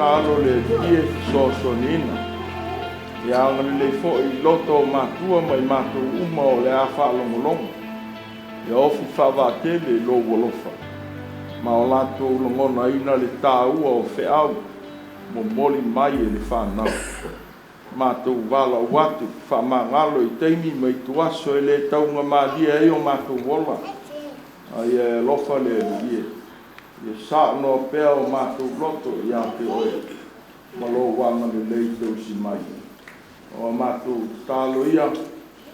talo le ie sosonina. Ia ngani le fo I loto Mātua mai mātou uma o le a whaalongolongo. Ia ofi whawatele lo wolofa. Ma o lato longona ina le tāua o wheau. Mo moli mai e le whanau. Mātou wala watu whamangalo I teimi mai tuaso e le taunga mādia e o mātou wola. Ai e lofa le ie. Ia sa no pea o mātou loto ia te oe. Malo wanga le leitau si mai. O mātou tālo ia.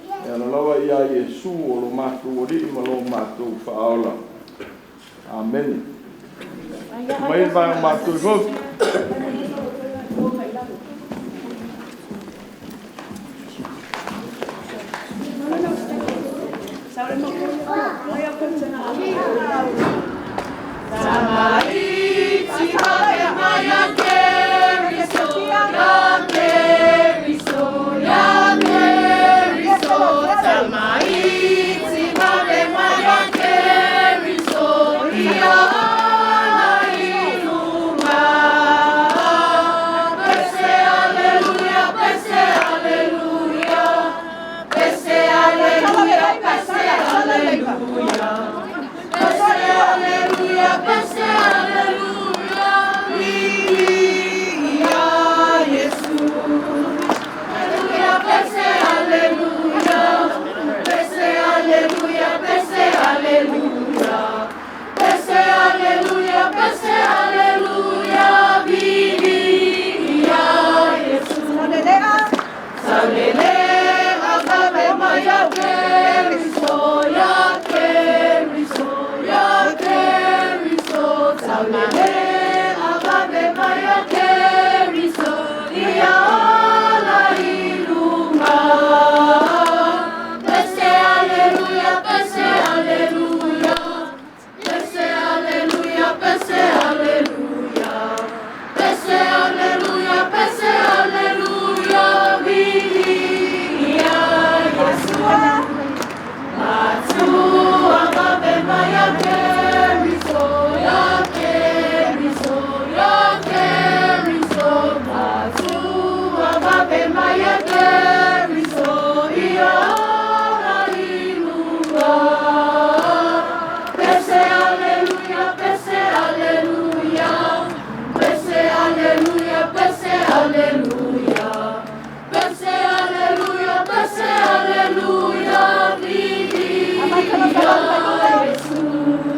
E ana lawa ia Iesu o lo mātou ori malo mātou whaola. Amen. Mai vai mātou vote. Tamaiti mare maya keriso ya keriso ya keriso Tamaiti mare maya keriso ya na iluma Pese aleluya pese aleluya pese aleluya pese aleluya Pese aleluya, viva Jesús. Aleluya, pese aleluya, pese aleluya, pese aleluya, pese aleluya, pese aleluya, viva Jesús. Salele, agave maya keriso ya keriso ya keriso. Salele, agave maya keriso ya la iluma. Pese aleluya, pese aleluya, pese aleluya, pese aleluya, pese aleluya, pese aleluya, viva Yeshua. Mātua agave maya keriso ya keriso ya keriso Mātua agave maya keriso ya la iluma. Pese aleluya, pese aleluya, pese aleluya, pese aleluya, pese aleluya, pese aleluya, viva Jesús.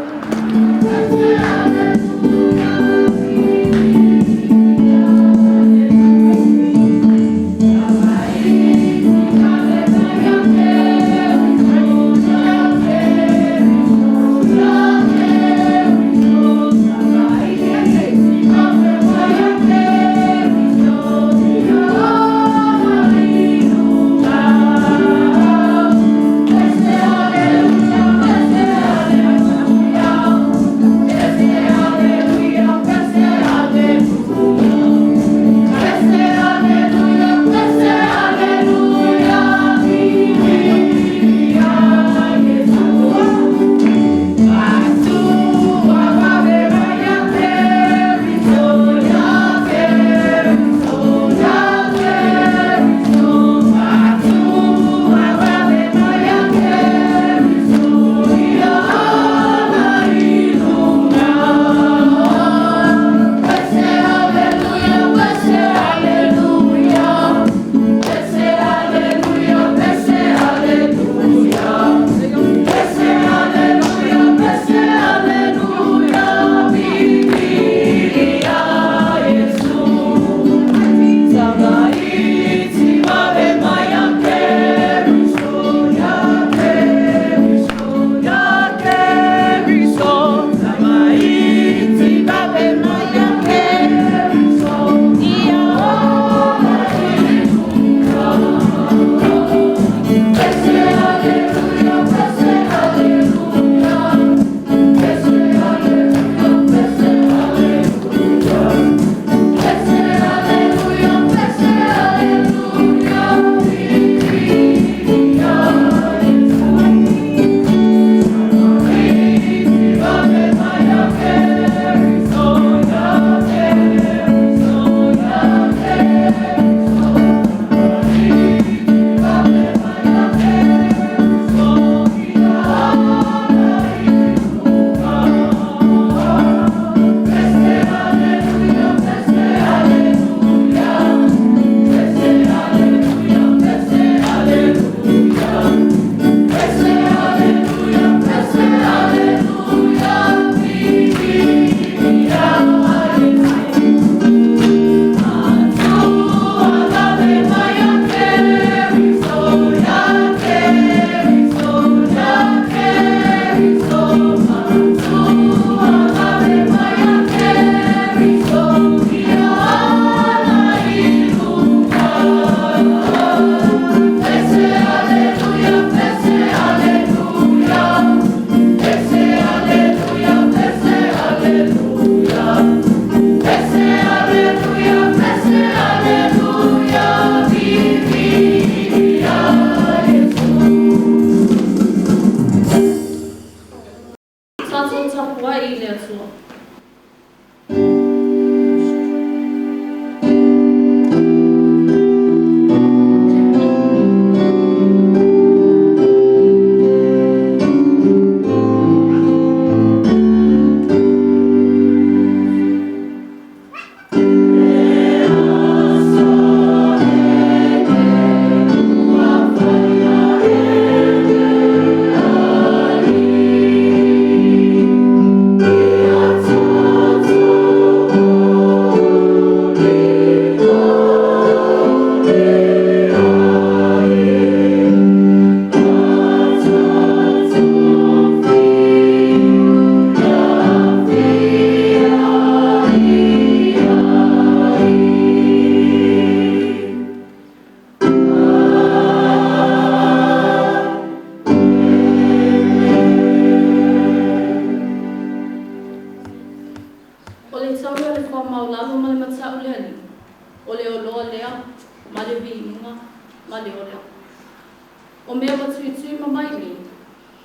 O mea watui tui mamaili,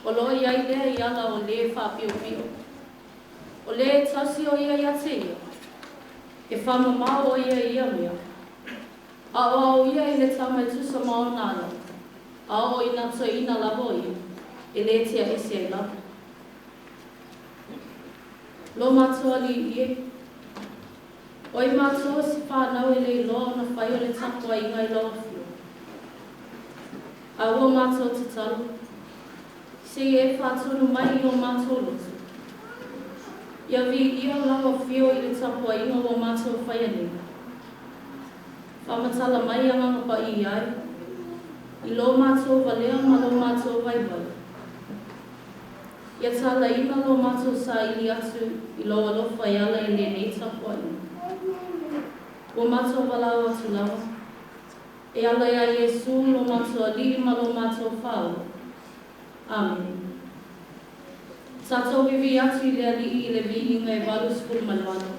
o loa iai lea I ala o le whapio pio. O le tasi o ia ia te ia, e whamamau o ia mea. A o ia I le tamai tusa mao nana, a o ina to ina lavo ia, e le tia ese ai lava. Lo mātua li ie, o I mātua si whanau e le loa na whai o le tapua I ngai loa fio. A ua mātua te talu, se e whātunu mai I o mātua lotu. Ia vi ia lawa fio I le tapua I o mātua whai ane. Whamatala mai anga pa I ai, I lo mātua valea ma lo mātua vai vai. Ia tala ina lo mātua sa ili atu I lo alofa I ala I le nei tapua ina. O mātua walau atu lawa. E ala ia Iesu lo mātua li ma lo mātua whao. Amen. Tato vivi atu I le ali I le vi inga e walu skulu malwana.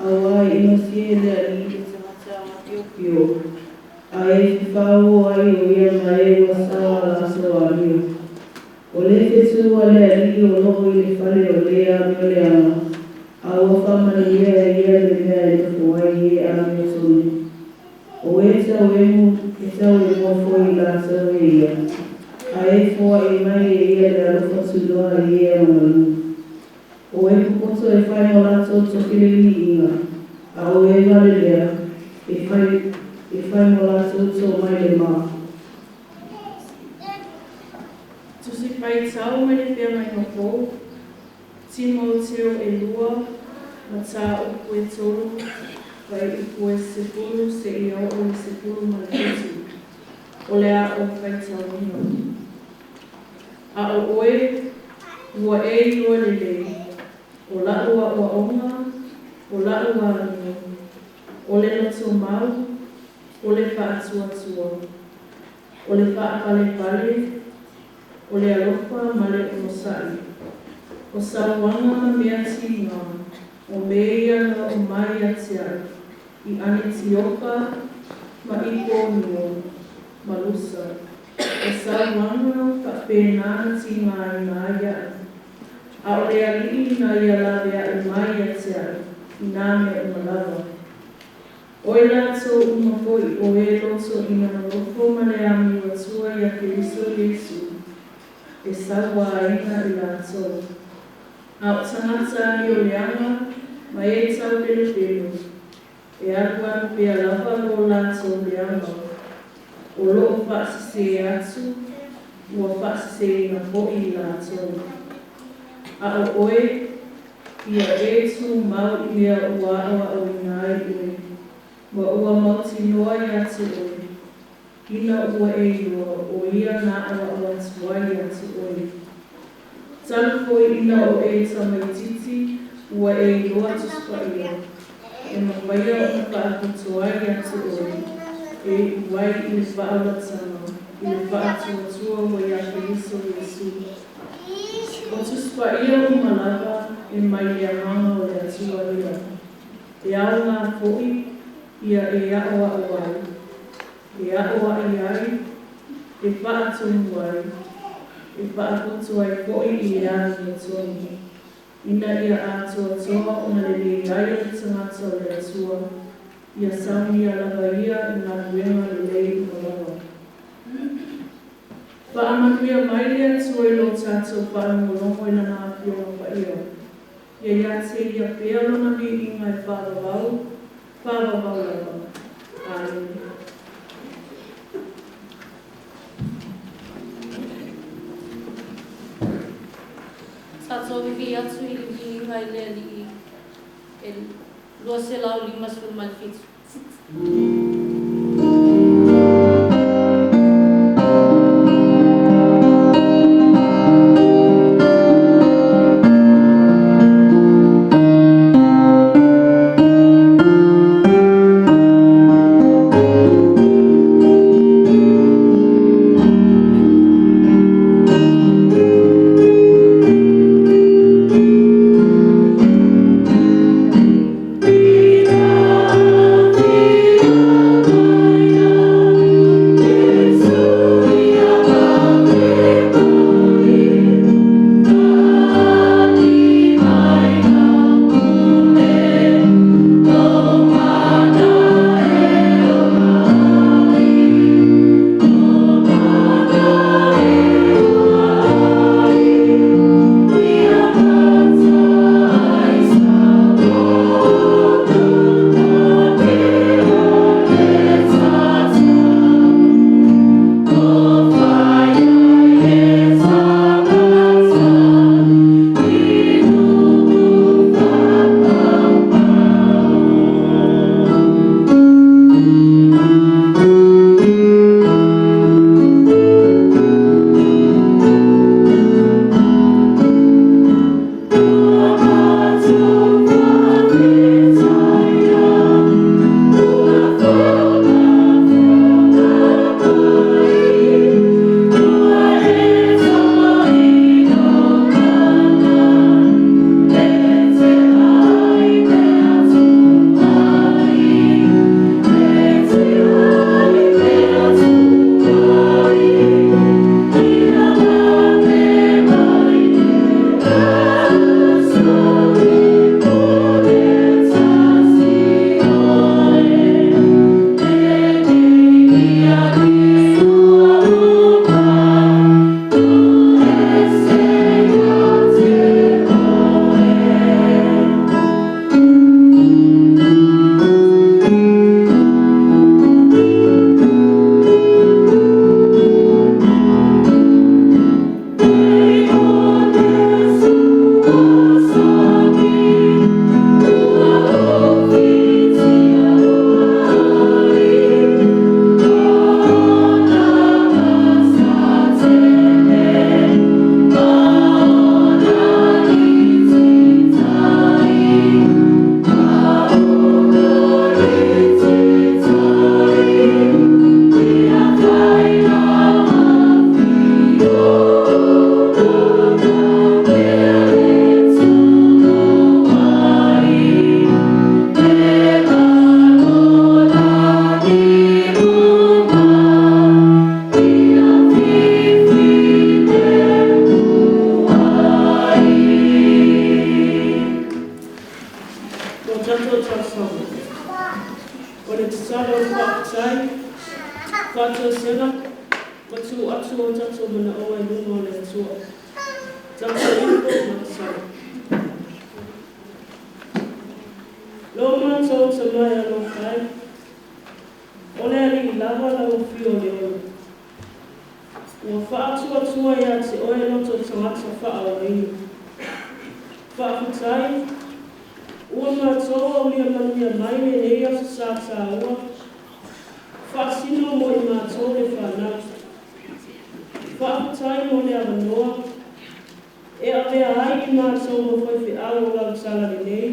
Awai ino siele ali te tangata Yo. Ai whao ai o ia mai wa sawa la soa rio. O le fetu wa le ali o loho i le whale o lea me le ama. A o whamani ia le mea e toko ai e a me soni. O e tau e mu, e tau e mua fwoi la tau e ia. A e fua e mai e ia le alofa tuloa i e amalu. O e pupoto e whai mo lato tokile ni inga. A o e vale lea, e whai mo lato to mai le maa. Tusi pai tau mai le pia mai no kou. Timo teo e lua, ma tā upu e tolu, vai upu e sepulu se i au o e sepulu ma le fitu. O le a o whai tau nino. A o oe, ua e lua le lei. O la ua ua onga, o la ua anio. O le loto mau, o le wha atua tua. O le wha pale pale, o le alofa ma le mosai. O sauanga ma mea tina, o meia na o mai atia, I ane tioka ma ipo nio, ma lusa. O sauanga ka pēnā tina I nā ia. A o le alii na ia lawea I mai atia, I nā me o malawa. O e lato umafoi o e loto I ngā rofo ma le ami o tua I a Keriso Yesu. E sawa aina I lato. A o tangata I o leanga, ma e tau pelo pelo. E aluan pe alawa o lato leanga. O loo whaasise atu, ua whaasise na po I lato. A o oe, ia e tu mau I mea ua awa o ngai oe. Wa ua mauti noa I atu oe. Ina ua e iloa, o ia na awa awa tuai atu oe. Talu foi ina o e tamaititi, ua e iloa tuspa ia. E mawhaia o na whaakutuai atu oe. E wai I le whaalatana, I le whaatuatua wa ia Keriso Yesu. O tuspa ia o malava, e mai le amanga o le atua ia. E ao ngā foi, ia e aoa awai. E aoa ai, e whaatonu ai. E whaakutu ai koi I āni e tonu. Ina ia ātua toa o na le ai o tangata o le atua. Ia sauni a lava ia I ngā ruenga le lei I malawa. Whaamanuia mai le atua I lo tātou whaamolongo I nana api o ngā ia. Ia ia te ia pēa lona ni I ngai whaavavau lava. Amen. Tātou vivi atu I li ngai le li e lua se lau 5 malfitu. Viva whaatai, whātua sena, watu atu o tato mana o e lunga o le atua. Tato info matasara. Lo mātou tamai alo kai, ole ali lava la o fio le olo. Ua whaatua ia te oe loto tangata wha o inu. Whaafutai, ua mātou o lia manuia mai me nei asa sātā ua. Whaasino mo I mātou le whanau. Whaafutai mo le awanoa, e awea ai I mātou mo whaiwhi au o lau sala le nei.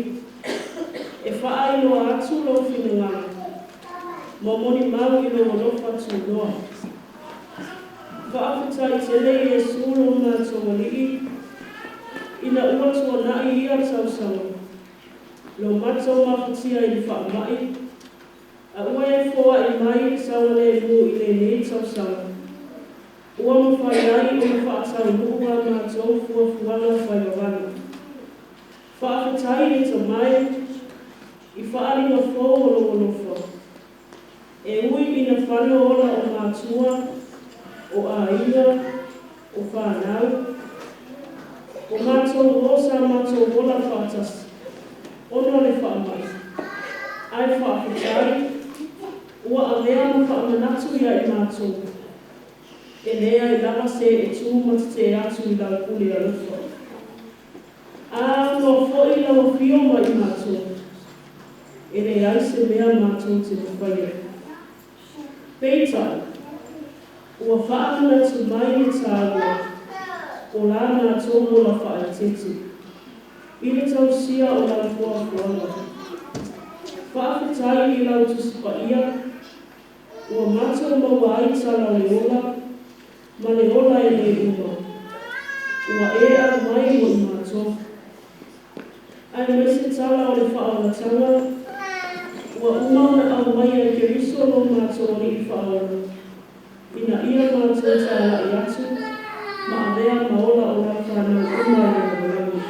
E whaai loa atu lo whinanganga. Mo moni mau I lo lofa tu loa. Whaafutai tele I e sūlo mātou o lii. Ina ua tua nai ia tausawa. Lo matau mafutia I whaamai. A ua e fōa I mai sawa le mu I le nei tausawa. Ua mawhai ai o whaatau nuua mātou fuafuanga whaiwawanga. Whaafutai ni tamai. I whaaringa fō o lofa. E ui ina whano ola o Mātua, o Āina, o whanau. O mātou rosa mātou ola whātasi. Ono le whaamai. Ai whaafutai, ua awea ma whaamanatu ia I mātou. E lea I lava se e tūmata te atu I lau kule a lufa. A no fōi lau whioma I mātou. E le aise mea mātou te mawhaia. Peitai, ua whaamana tu mai ni tāua, o la mātou o la whaatiti. I le tau sia o la fuafuanga. Whaafutai I lau tusipa ia, ua mātou maua ai tala le ola, ma le ola e le uma. Ua e a mai o mātou. Ai mese tala o le whaalatanga, ua umana au mai a ke riso lo mātou I whaola. Ina ia mātou tāla I atu, ma avea maola o la whanau umai a marangi.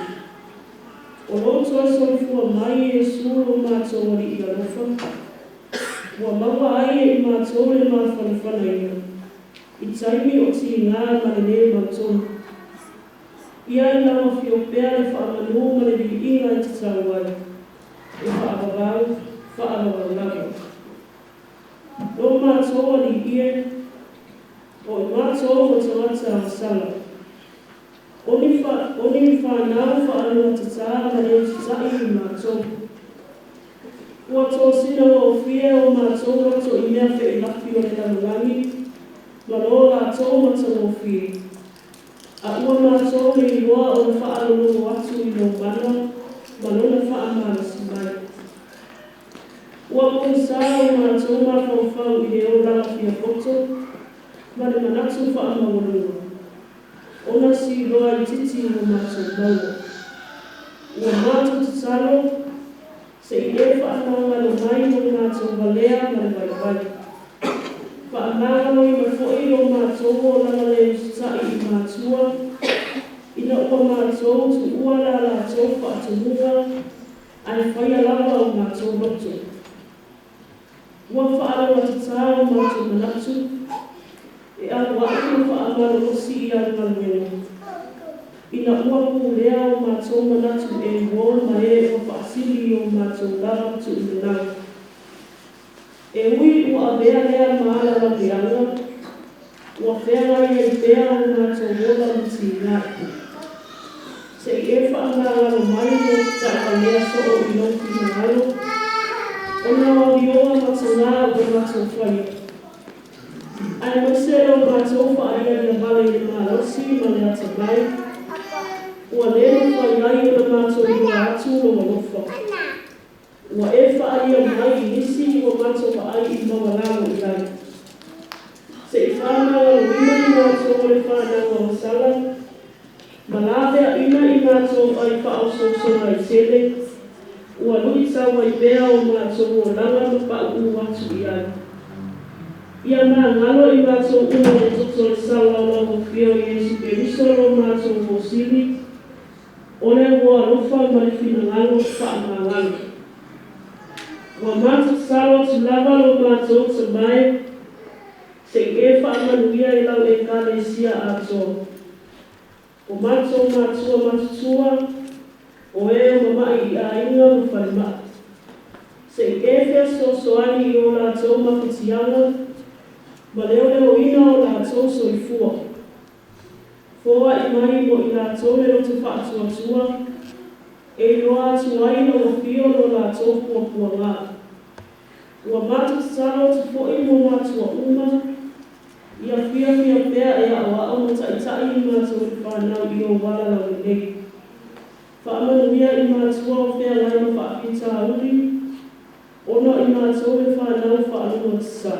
O loto e solifua mai e sūlo mātou I alofa, ua maua ai I mātou le mawhanawhana ina. I taimi o ti ngā marene mātou. Ia I lawa whiopea le whaamanu ma le inga I te tauai. E whaababau, whaababau. Lo mātou ali ie, o mātou o tangata a sala. Oni whanau whaanua tatā ma le titai I mātou. Ua tō sina o whia o mātou roto I mea whe I lafi o le lamulangi, ma lo lātou mata o whia. A ua mātou le I loa o le whaalono atu I lo mana, ma lona whaamarasi mai. Ua mōsa o mātou mawhauwhau I le o lafi a poto, ma le manatu whaamawalunga. Ona si loa I titi o mātou maua. Ua mātou tatalo, se I e whaamawalo mai o mātou walea ma le waiwai. Whaamawalo I mawhoi o mātou o langa le ustai I Mātua, ina ua mātou tu ua la lātou whaatunga, ai whaia lawa o mātou lotu. Ua whaalawa tatā o mātou manatu, e awa atu whaamalo o si I alualuenu. Ina ua pūlea o mātou manatu e wō ma e o whaasili o mātou lawa tu inenau. E ui ua avea lea maala la peanga, ua whenga I e pea o mātou wola mti ngāi. Se I e whaangaro mai o tāka lea so o inoki na ngalo, ona wa vioa matangā o mātou whai. Ai masero mātou whaia I a male I mārosi ma le ata mai, ua leo whai ai o mātou I o atu o malofa. Ua e whaia mai I nisi o mātou whaai I mawalamo I lai. Se I whanau o ina I mātou o le whanau o sala, ma lawea ina I mātou ai whaososona I tele, ua lui taua I pea o mātou o langa ma pa'u atu I ai. Ia mā ngalo I mātou uma e toto le sala o lau whio Iesu Keriso lo mātou o sili, o le ua lofa ma le whina ngalo wha ngalo. Ua matasalo te lava lo mātou te mai, se e whaamanuia I lau EFKAS ato. O mātou mātua matutua, o mamai I a inga mo whanima. Se EFKAS soani I o lātou Mafutaga, ma leo ina o lātou soifua. Foa I mai mo I lātou le roto whaatuatua, e loa atu ai no fio no lātou puapua ngā. Ua matasalo te fo'i mo mātua uma, ia fia pea e a mo taitai I mātou I whanau I o wala lau nei. Whaamanuia I mātua o whea lai no whaapita uri, ono I mātou e whanau whaanua tisa.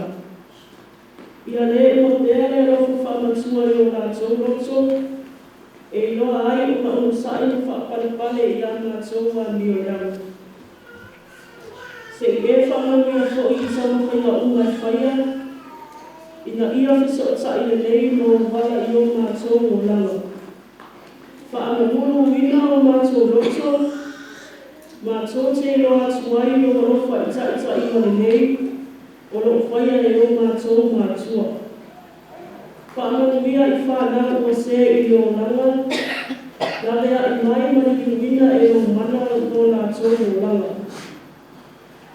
Ia le mo pea le rofo whaamatua I o lātou roto, e loa ai ona sai no whaapale I a mātou a mio rau. Se e whaamanuia fo I sama whainga uma e whaia, ina ia whiso o tai le nei mo wala I o mātou o langa. Whaamamuru wina o mātou roto, mātou te loa tuai no rofa I tai o le nei, o lo whaia le o mātou mātua. Whaamanuia I whanau o se I o langa, lalea I mai manikiwina e o mana no lātou o langa.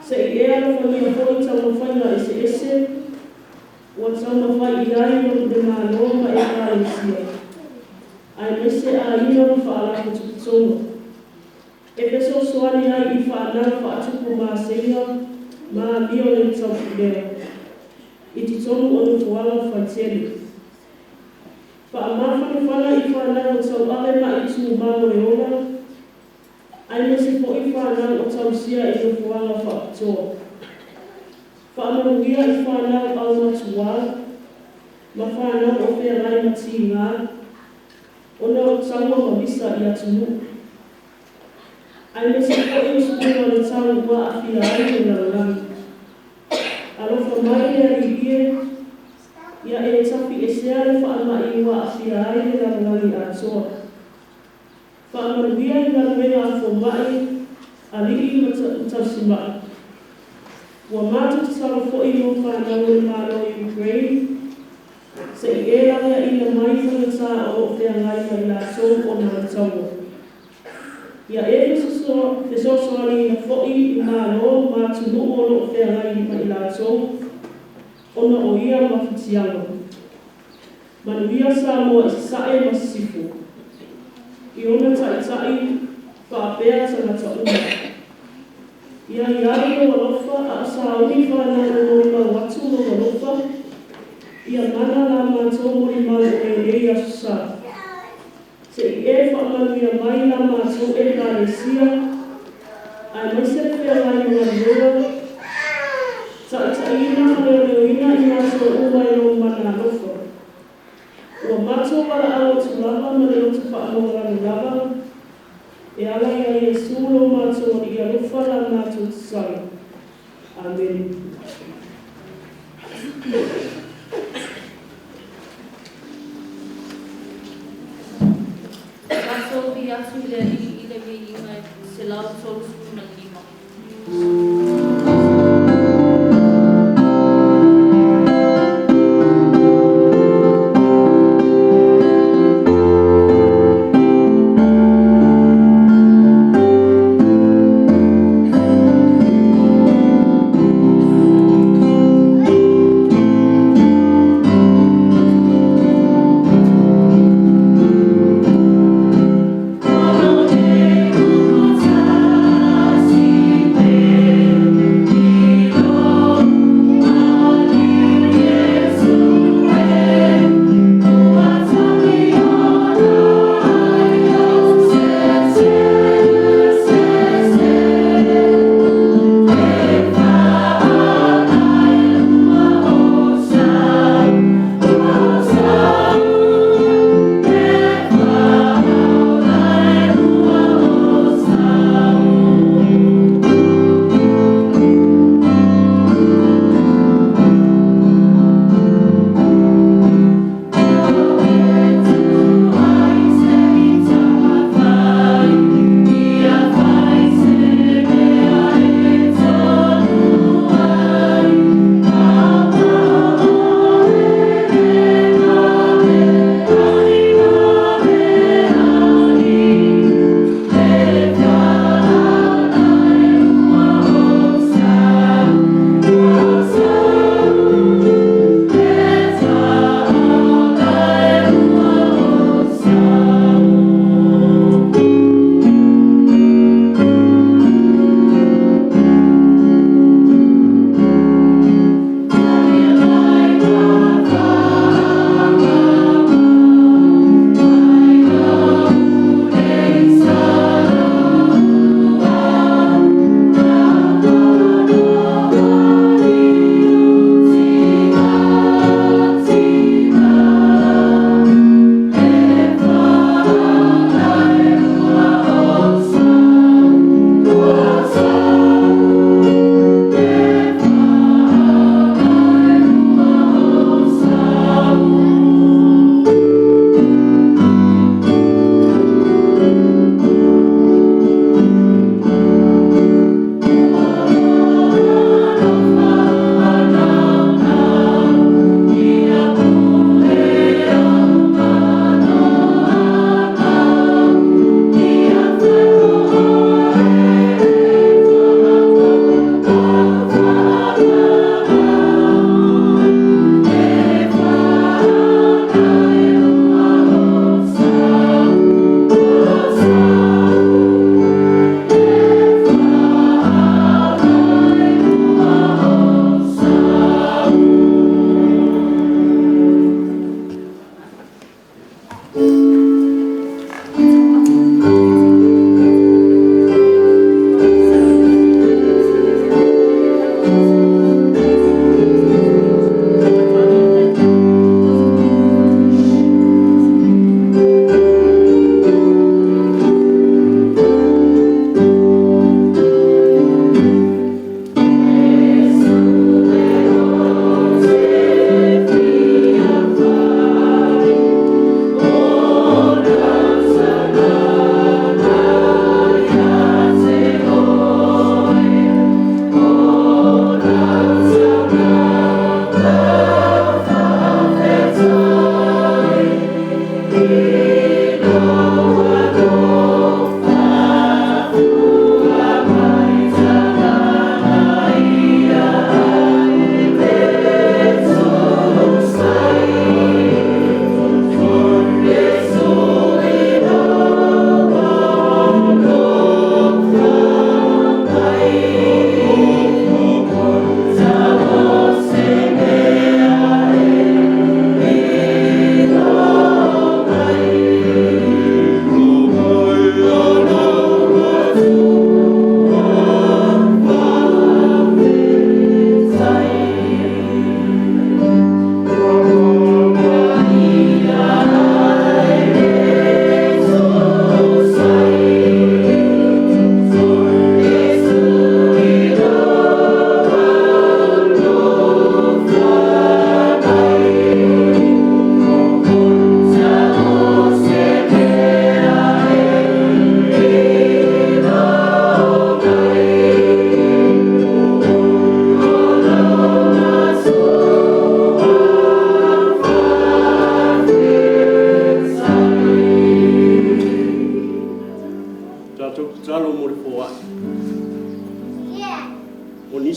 Se I ea na whangia hoi tau whainga ese, ua tau mawhai I ai no te mānoa ma EFKAS. Ai mese a ina no whaala ko tukutonga. E peso soani ai I whanau whaatupu mā senga, mā mio le tau pulea. I ti tonu o no fuala whaitele. Whaamawhanu whana I whanau o tau ale ma I tu māmo le ona, ai mese po I whanau o tau sia I no fuala whaatoa. Whaamanuia I whanau au matua, ma whanau o whea lai mati ngā, ona o taua mawisa I atunu. Ai mese po I usukua le tau wa a whia ai o lalangi. Alofa mai le aribie, ia e tafi e sea le whaamai wa a whia ai le lalangi atoa. Whaamanuia I Gāluega a fo mai, a lii matasimai. Ua mātou te talo fo I mo whanau le mālo I Ukraine, se I e langa I na mai whanata o whea ngai mai lātou o nā taua. Ia e fesosoani na fo I mālo mātou nuu o lo whea ngai mai lātou, ona o ia Mafutaga. Manuia sa moa I sae masifu. I ona taitai whaapea tangata uma. Ia iari o walofa a sauni whanau o mori watu o walofa, ia mana la mātou mori mau e rei asusa. Se I e whaamanuia mai la mātou EFKAS, ai maise whea lai o Gāluega, taitaina leoleoina I mātou uma e o mana alofa. Ua mātou wala ao tu lava ma leo tu whaamoranu lava, e ala ia Iesu lo mātou I alofa la mātou tsai. Amen. Mātou I atu le I le meinga se lau tolu suna lima. Thank you.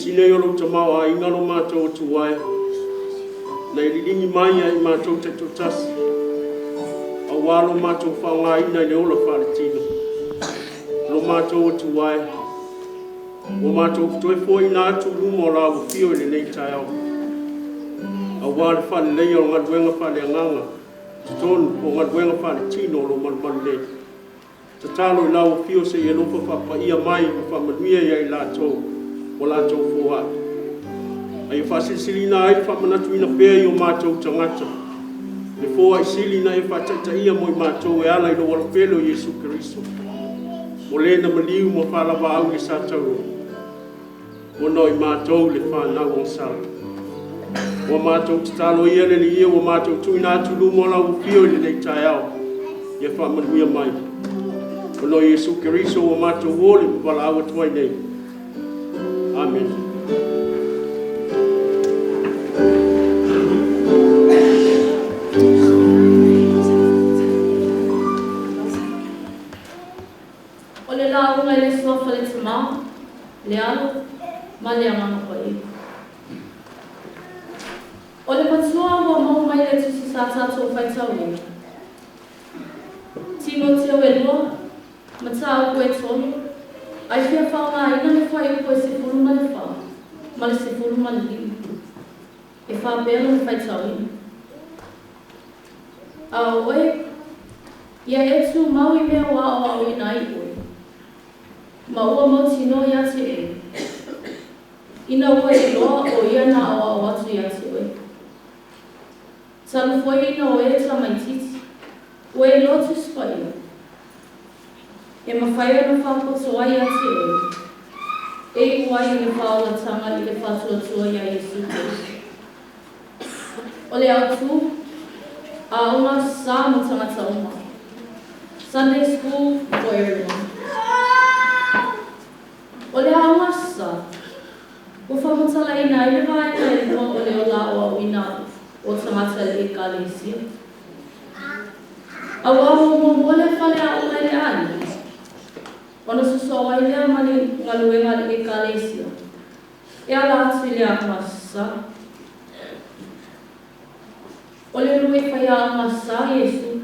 sine yo lo tamau a inga lo mātou tuai. Nei riringi mai ai mātou te totasi. A walo mātou whaonga ina i ola wharetino. Lo mātou tuai. O mātou kutoe fōi nā atu lumo la o fio i le nei tai au. A wale whale leia o ngaduenga whale anganga. Tonu o ngaduenga wharetino lo manumalu nei. Ta talo I lau o fio se I elofa whapa ia mai o whamanuia ia I lātou. O lātou fōha. Ai whasilina ai whamanatu ina pēi o mātou tangata. Le fōa I silina e whataita ia mo I mātou e ala I lo walapelo Yesu Keriso. O lena maliu mo whalawa au I sātau. O noi mātou le whanau o sala. O mātou tatalo ia le ia o mātou tuina atu lumo lau fio I le nei tai au. Ia whamanuia mai. O noi Yesu Keriso o mātou wole wala au atuai nei. Amen. Ole la unga I le sofa le tama, le alo, ma le amanga pai. Ole patua wa mau mai le tusi sa tātou whaitau ni. Tino te o e lua, ma tā au e tonu, ai whia whaonga ina le whai upo e se furu ma le wha, ma le se furu ma le liu. E wha pēla le whaitau ni. A oe, ia e tu mau I mea wā o au ina I oe. Ma ua mau tino ia te e. Ina ua e loa o ia na awa o atu ia te oe. Talu foi ina o e Tamaiti. O e Lotu spaia. E mawhaia na whakoto ai ia te oe. E uai I le whaolatanga I le whatuatua ia Yesu Keriso. O le autu, a unga sa mo tangata uma. Sunday school for everyone. O le aunga sa, o whamatala ina I le vaina I le o le o la o ina o tangata le E.F.K.A.S. A waho mo le whale a o le ani. Ono suso ai lea mani Gāluega le E.F.K.A.S. E ala atu I le aunga sa. O le rui whai aunga sa Yesu.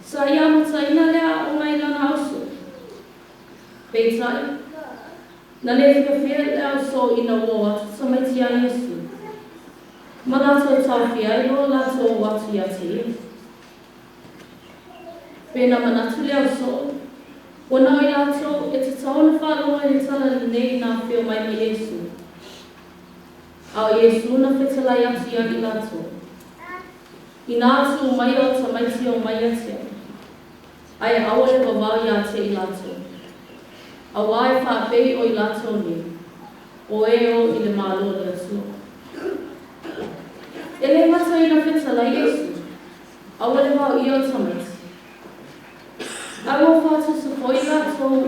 Sa ia mata ina lea o ngai lana ausu. Peitai, na le whiawhia le au so ina woa Tamaiti a Yesu. Ma lātou tauwhia I lo lātou watu ia te ia. Pēna manatu le au so, wana I lātou e te taona whāloa I tala nei nā whio mai ma Yesu. Au Yesu na whetalai atu ia I lātou. I nā atu mai o Tamaiti o mai a te. Ai awa le wawau ia te I lātou. A wai whapei o I lātou ni, o e o I le mālo le atua. E le mata I na whetala Yesu, a wale wau I o Tamaiti. A wau whātu sa koi lātou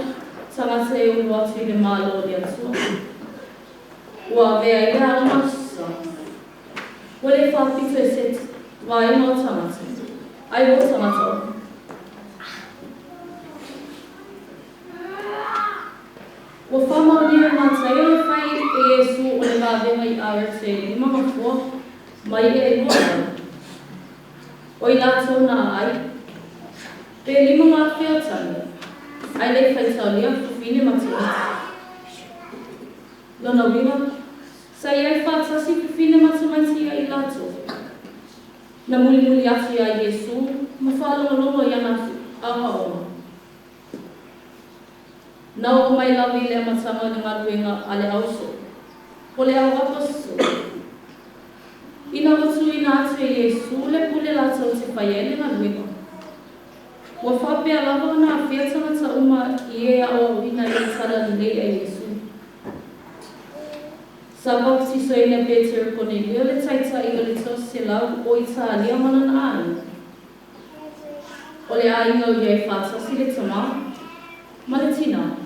tangata e ulu atu I le mālo le atua. Ua vea I lea umasa. Wale whapito e set, wai mo tangata. Ai o tangata o. Ua whamau nia mātai o le whai e Yesu o le vāwenga I RT 5 mai e lua. O I lātou nā ai. Pe 5 ngā whiotani. Ai le whaitau lia whiwhine matua. Lona wiwa, sa iai whātasi whiwhine matumaiti I lātou. Na muli atu ia Yesu, ma whālonga I ana awa oma. Nau o mai lawi le matanga ni Gāluega a le auso. O le au aposto. Ina watu ina atu e Yesu le pule lātou te whaia le Gāluega. Ua whapea lava na whiatanga ta uma I e a o ina I tara nei a Yesu. Sa baptiso ina Peter Cornelia le taita I le tos se lau o I Italia manana ai. O le ainga o iei whātasi le tama, ma le tina.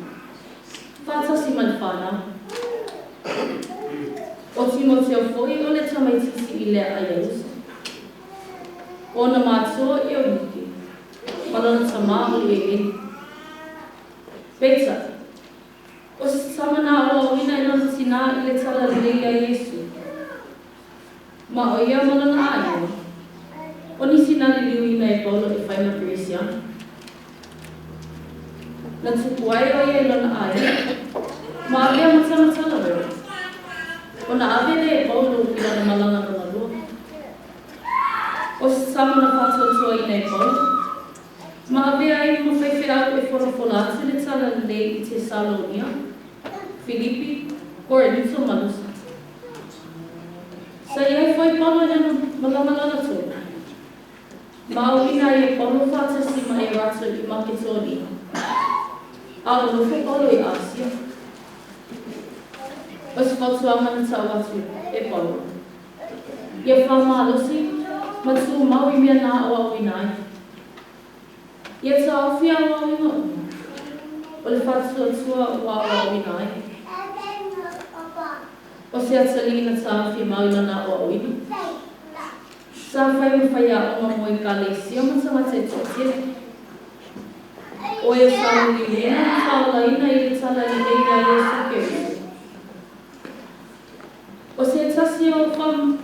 Whātasi manwhana. O Timoteo foi o le Tamaiti I lea a Yesu. O na Mātua I o Niki. Malana tamahu I e. Peitai. O se tamana o le tala le ia Yesu. Ma o ia malana aia. O nisi nani liu ina e Paulo e whaima Perisiana. Na tuku ai o ia ilana aia. Ma avea matana tala reo. O na ave le e Paulo ki lana malanga na lua. O sama na patoa ina e Paulo. Ma avea ai ma whaiwhi au e whorofora atu le tala le I Tesalonia, Filipi, Korinto Malusa. Sa iai whai Paulo na malanga tō. Ma au ina e Paulo whātasi ma e rata I Makedonia. A o nofo Paulo I Asia. O se whautuanga na tau atu e Paulo. Ia whamalosi, ma tū mau I mea nā o au inai. Ia tā awhia o au inga uma. O le whātua tua o au inai. O se atalina tā awhia mau ilana o au ina. Sa whai me whai a onga moe ka leisi o matanga te totie. O e whau ni lena ni whaula ina I le tala ni leina Yesu Keriso. O se tasi o wham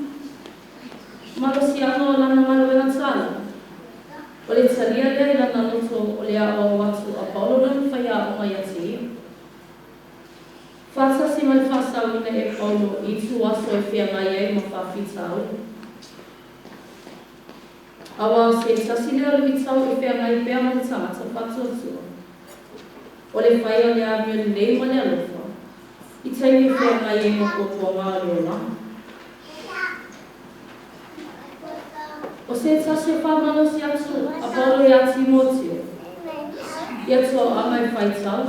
malosi ano o lana Gāluega tala. O le talia lea I lana loto o le a o watu a Paulo na whai a onga iati. Whātasi mai whasau ina e Paulo I tu aso e whia mai ei ma whawhitau. Awa o se tasi lea lui tau e whia mai pēr ma tamata whatu atua. O le whai o le a mio nei ma le alofa. I taimi e whia mai ei ma kōtua ngā leona. O se tasi o whamanosi atu a Paulo I a Timotio. I atua a mai whai tau.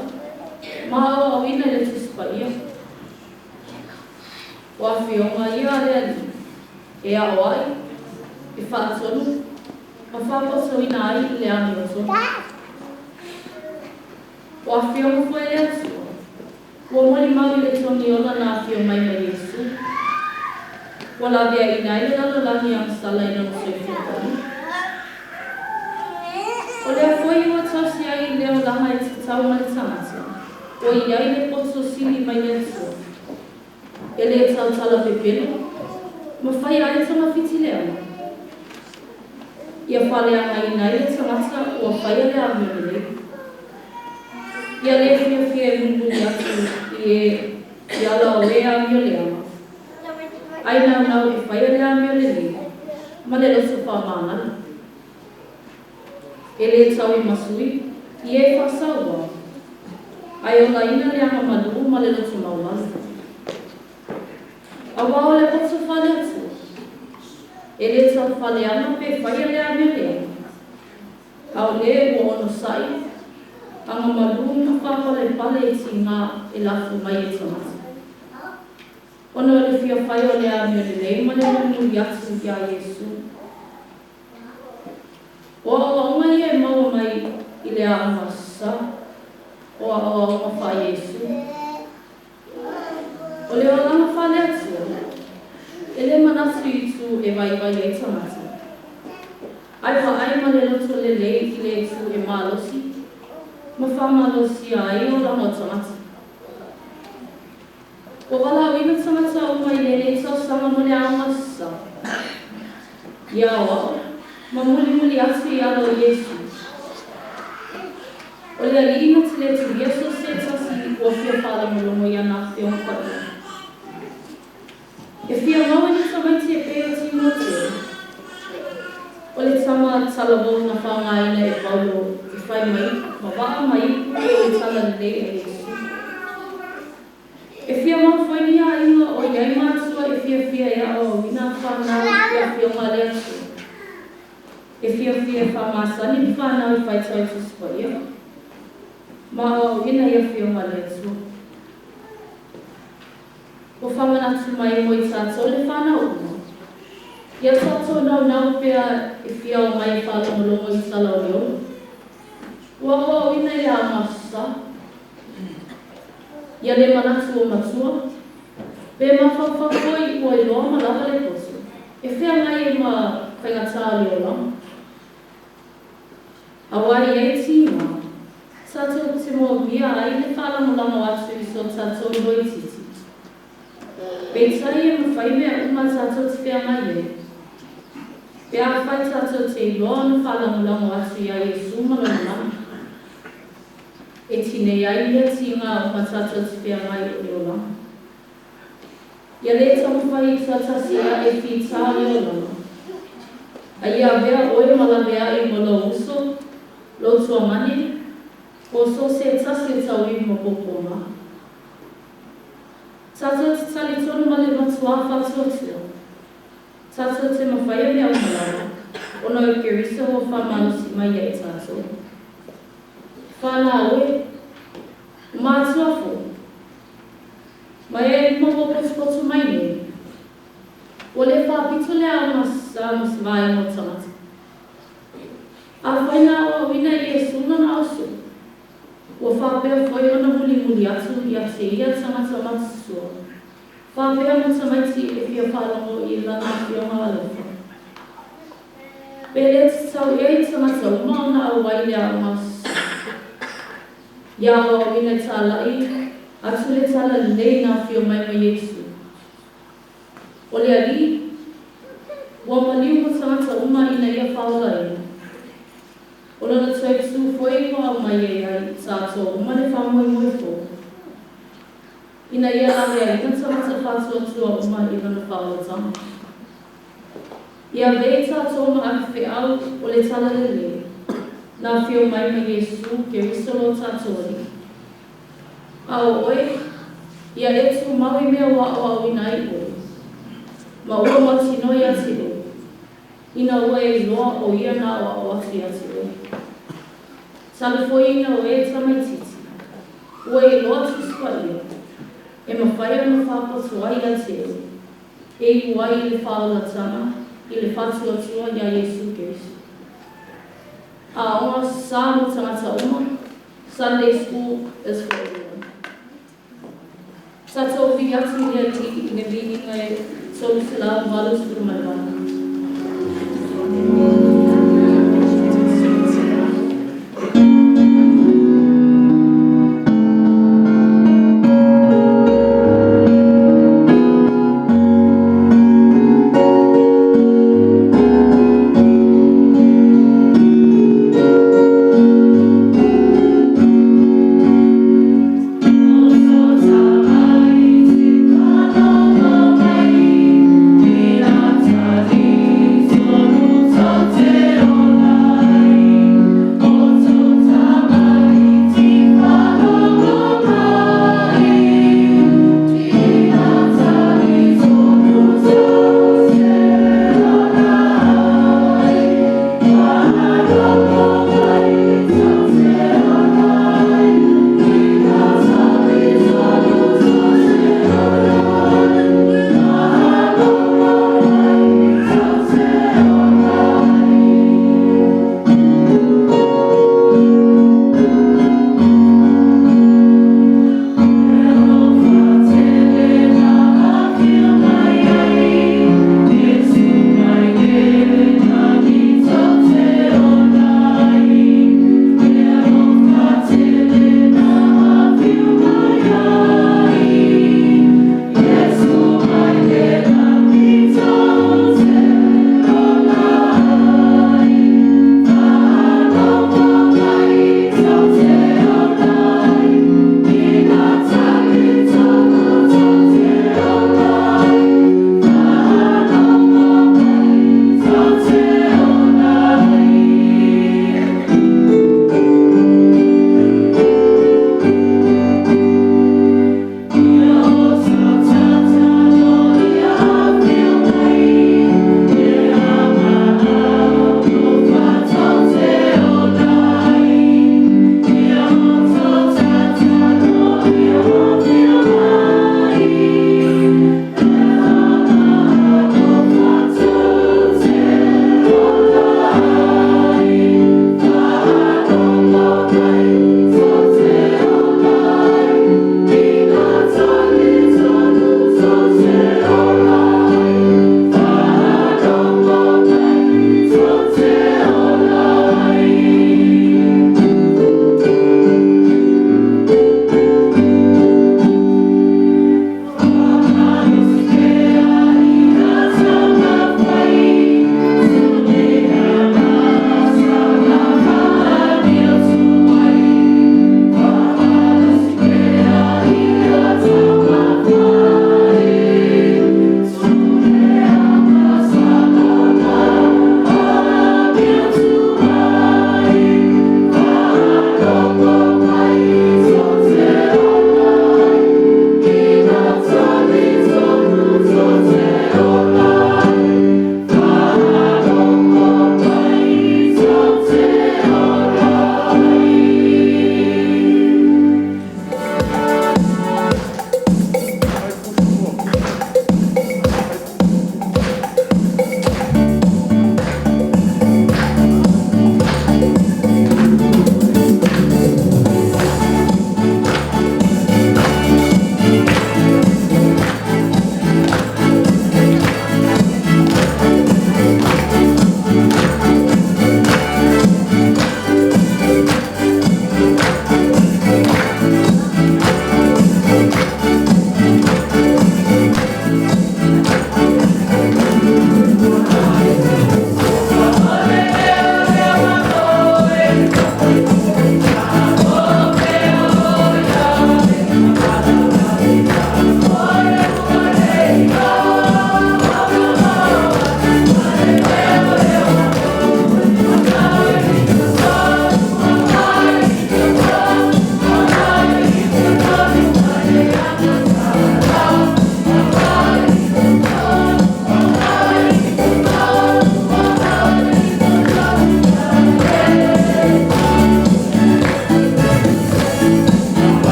Ma o au ina le tuspa ia. O a whionga ia a lea ni. E a o ai. I whaatonu. Ma whaposo ina ai le ani o tonu. O a whionga fwe le atua. Ua moli mau I le toni ola na a whio mai mai Yesu. Ua la vea ina I le lalo lahi ang sala ina no soi whiotonu. O lea fwe ua tausi ai leo laha I te tau ma le tangata. O I ai le poso sili mai le atua. E le tau tala pepelo. Ma whai ai tama whiti lea. Ia whale anga I nai le tangata ua whai a le amio le. Ia le whia e mungu atu I ala o e amio le ama. Ai nau e whai a le amio le. Ma le loso whamana. E le tau I masui. I e whasaua. Ai o la ina le anga manu ma le loto mauala. A wao le poso whale atu. E le tau whale ana pe whai a le amio le. A o le ua ono sai. Anga manu na whapale pale I ti ngā e lafu mai e tamata. Ono le whia whai o le amio le ma le nungu I atu I a Yesu. O a onga I e maua mai I le a amasa. O a onga wha Yesu. O le o langa whale atua. E le manatu I tu e vai e tamata. Ai wa ai ma le loto le lei I le tu e malosi. Ma whamalosi ai o langa tamata. O wala o ina tamata o mai le tau sama no le amasa. Ia o, ma muli atu I ala o Yesu. O le alina te le tu Yesu se tasi o whia whala molomo I ana whia mpania. E whia maua ni Tamaiti e pēo Timoteo. O le tama talabo na whangaina e Paulo I whai mai, ma waa mai o le tala le e Yesu. E whia mau whaini a inga o iai mātua e whia e a o ina whanau I a whionga le atu. E whia whamasani I whanau I whai tau tuspoia. Ma o ina I a whionga le atu. O whamanatu mai mo I tātou le whanau uma. Ia tātou nau pia e whia o mai e whalongolongo I tala o leo. Ua o ina I a masa. Ia le manatu o matua. Pe mawhawhawhoi ua I loa ma lava le poso. E whia mai e ma whaingatā leo lama. Awai e tima. Tātou te mō bia ai le whalamolama atu I so tātou noi titi. Peitai e mawhai mea uma tātou te whea mai e. Pea whai tātou te iloa na whalangulango atu ia Iesu malona. E tine ai ia ti ngā uma tātou te whea mai o leola. Ia le tamu whai i tātasia e whi tā leola. A ia vea oe malabea i mola uso, Lotu a mani, o so se tasi e tau i mopopoma. Tātou te tali tonu male Mātua whātuatua. Tātou te mawhaia mea umalama, ono e kerisa o whamanusi mai e tātou. Whānā oe, Mātua fo. Mai e mopopos mai ne. O le whāpito le amas vai mo tamata. A whaina o wina i e suna na osu. O whapea whai ona muli atu i a te ia tamata matusua. Whapea mo Tamaiti e whia whalango i lana whia alofa. Pele te tau e i tamata uma ona au wai le amas. Ia o wina tālai, atu le tala lei na whia mai mai Iesu. O le ali, ua maliu mo tamata uma ina ia whaola ina. O lana tuai tu foi mo au mai e ai tātou uma le whamoi moi fō. Ina ia lawe ai na tamata whātua tua uma i lana whaola tama. Ia vei tātou ma ake whiau o le tala lele. Nā whio mai mai Iesu ke risolo tātou ani. Ao oe, ia etu maui mea wa au ina i oe. Ma ua matino i ati o. Ina ua e loa o ia nā o ati ati o. Sale foi ina o e Tamaititi. Ua e loa tuspa ia. E mawhai ana whāpatu ai ati o. E i uai i le whaola tama, i le whatu atua ia E.F.K.A.S. A onga sā mo tangata uma, Sunday school is for everyone. Tatou vi atu ia i ne vininga e so sila valus bermalam. Time.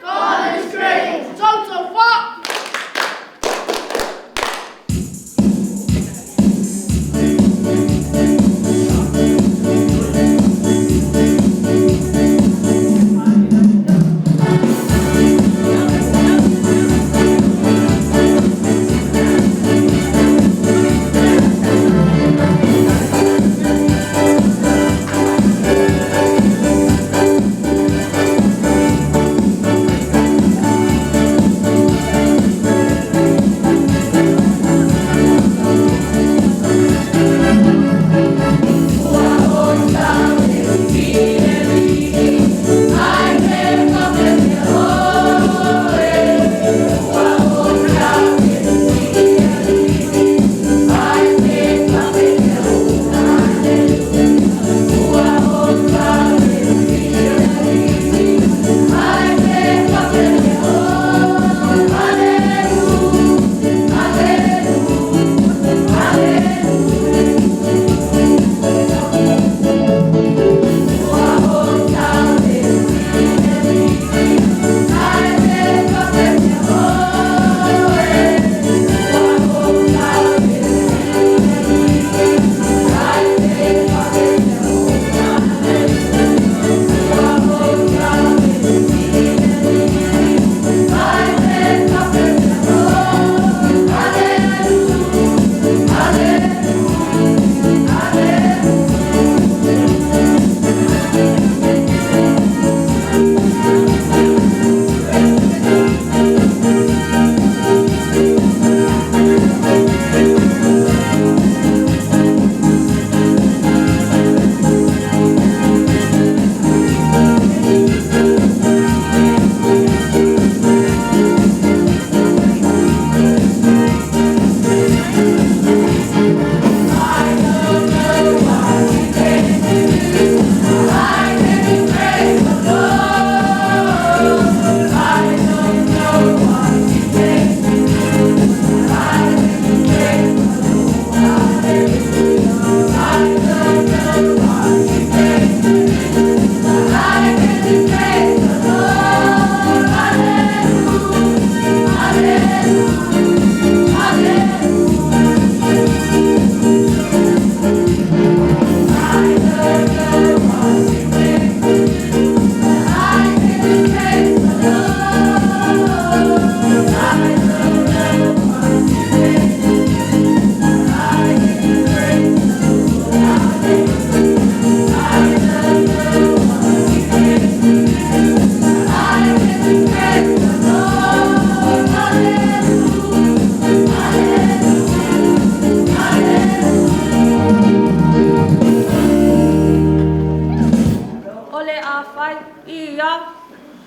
God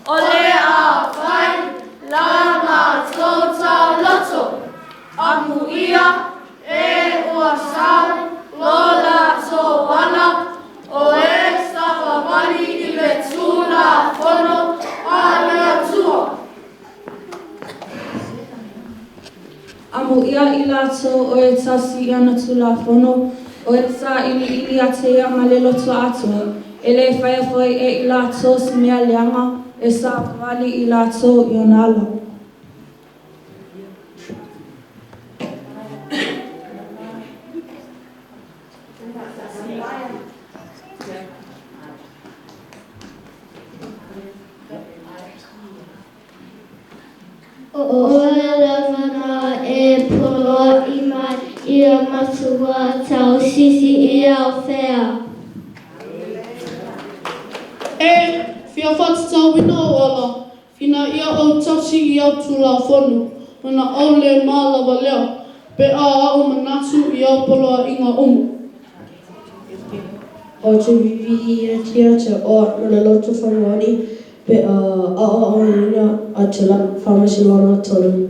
ole a whai, la mātou tau loto. Amu ia, e ua sau, lola tō wana, o e stawawani I le tūna whono, a lea tua. Amu ia I lato o e tasi ana tula whono, o e sa ili a te anga le loto atua, e le whaiawhai e I lato si mea leanga, e sa pawali I lato I ona ala. O rawanga e polo I mai ia Mātua tau sisi E.F.K.A.S. E, fia whatata wina o ala, fina ia au tasi I au tula whonu, mana au le mālawa lea, pe a au manatu I au poloa inga umu. O te vivi I tia te o mana lotu whanwani, pe a o ina a te whamasi lana tonu.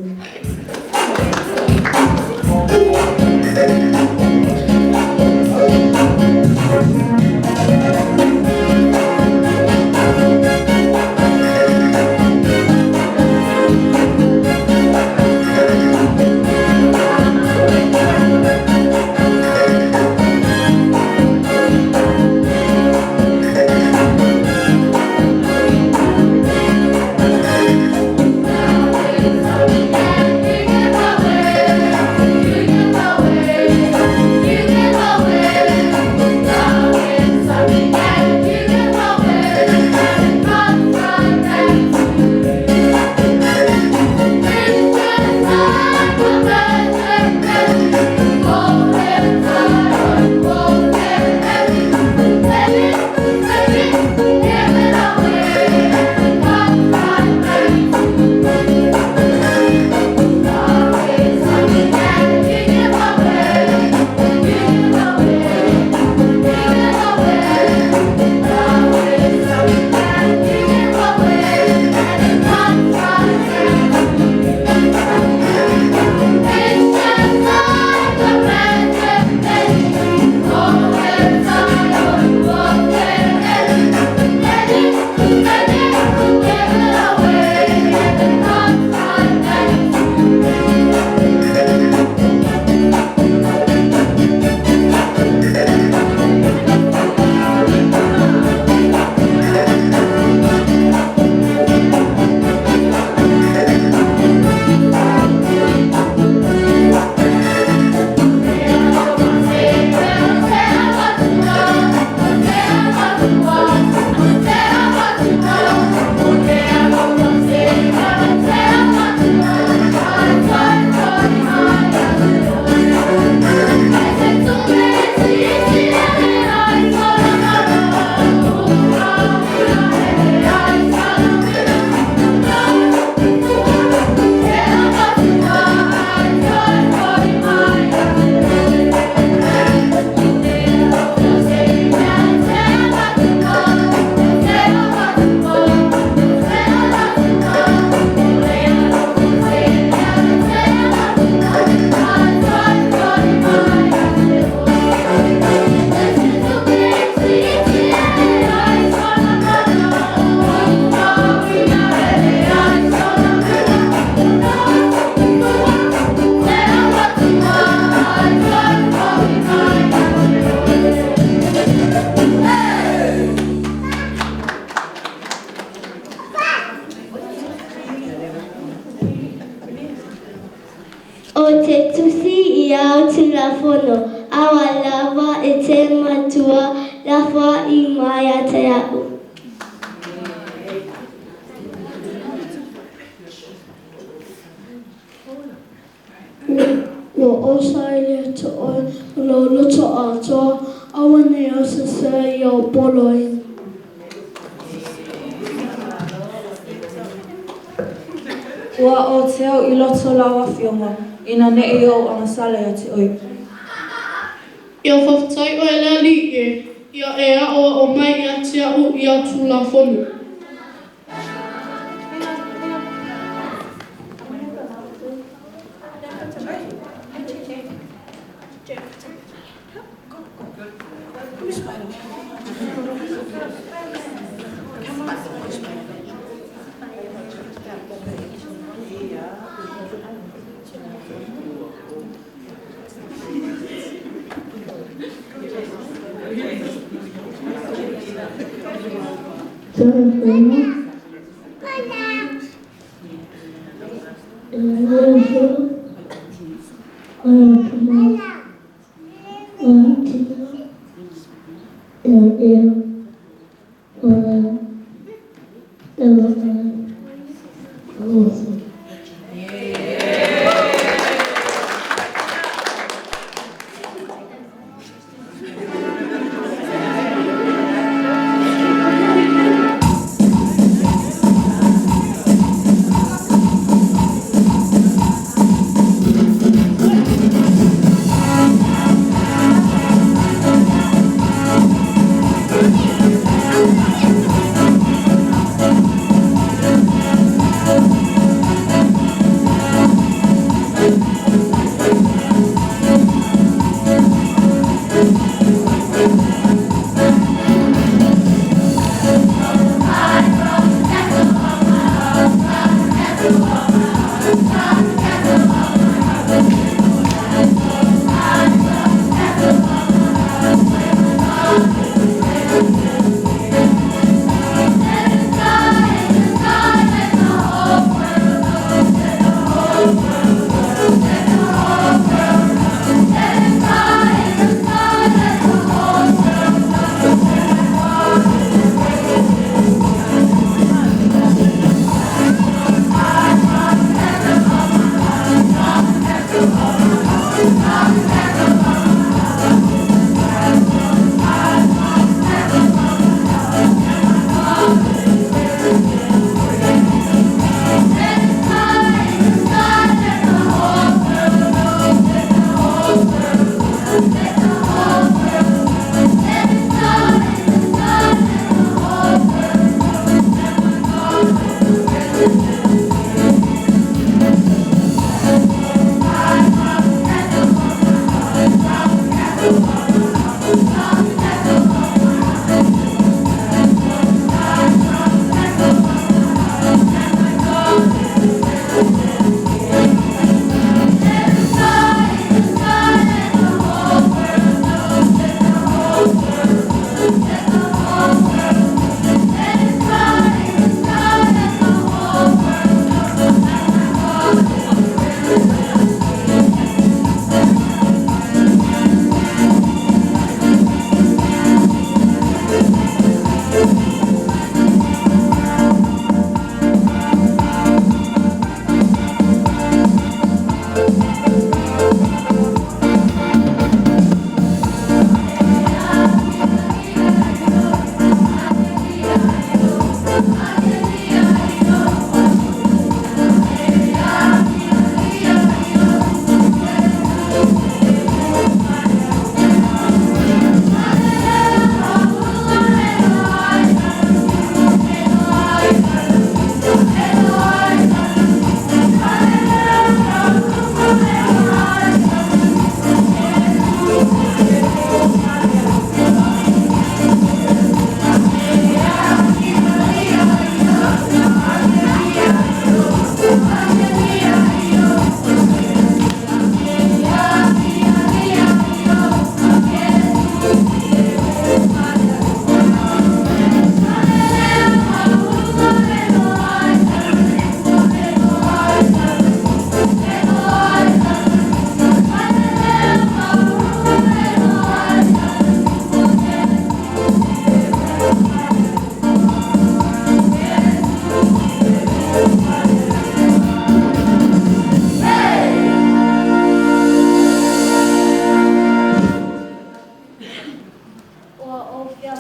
O te tusi I au tula whono, awa lawa e te Mātua, lawa I mai a te au. Ua osa ele te oi, no luto atoa, awa ne o se se I au poloi. Ua o te au I loto lawa whionga, ina ne e o ana sale a te oi. Ia whawhatai o ele li e, ia e a o mai I a te au I a tula whonu.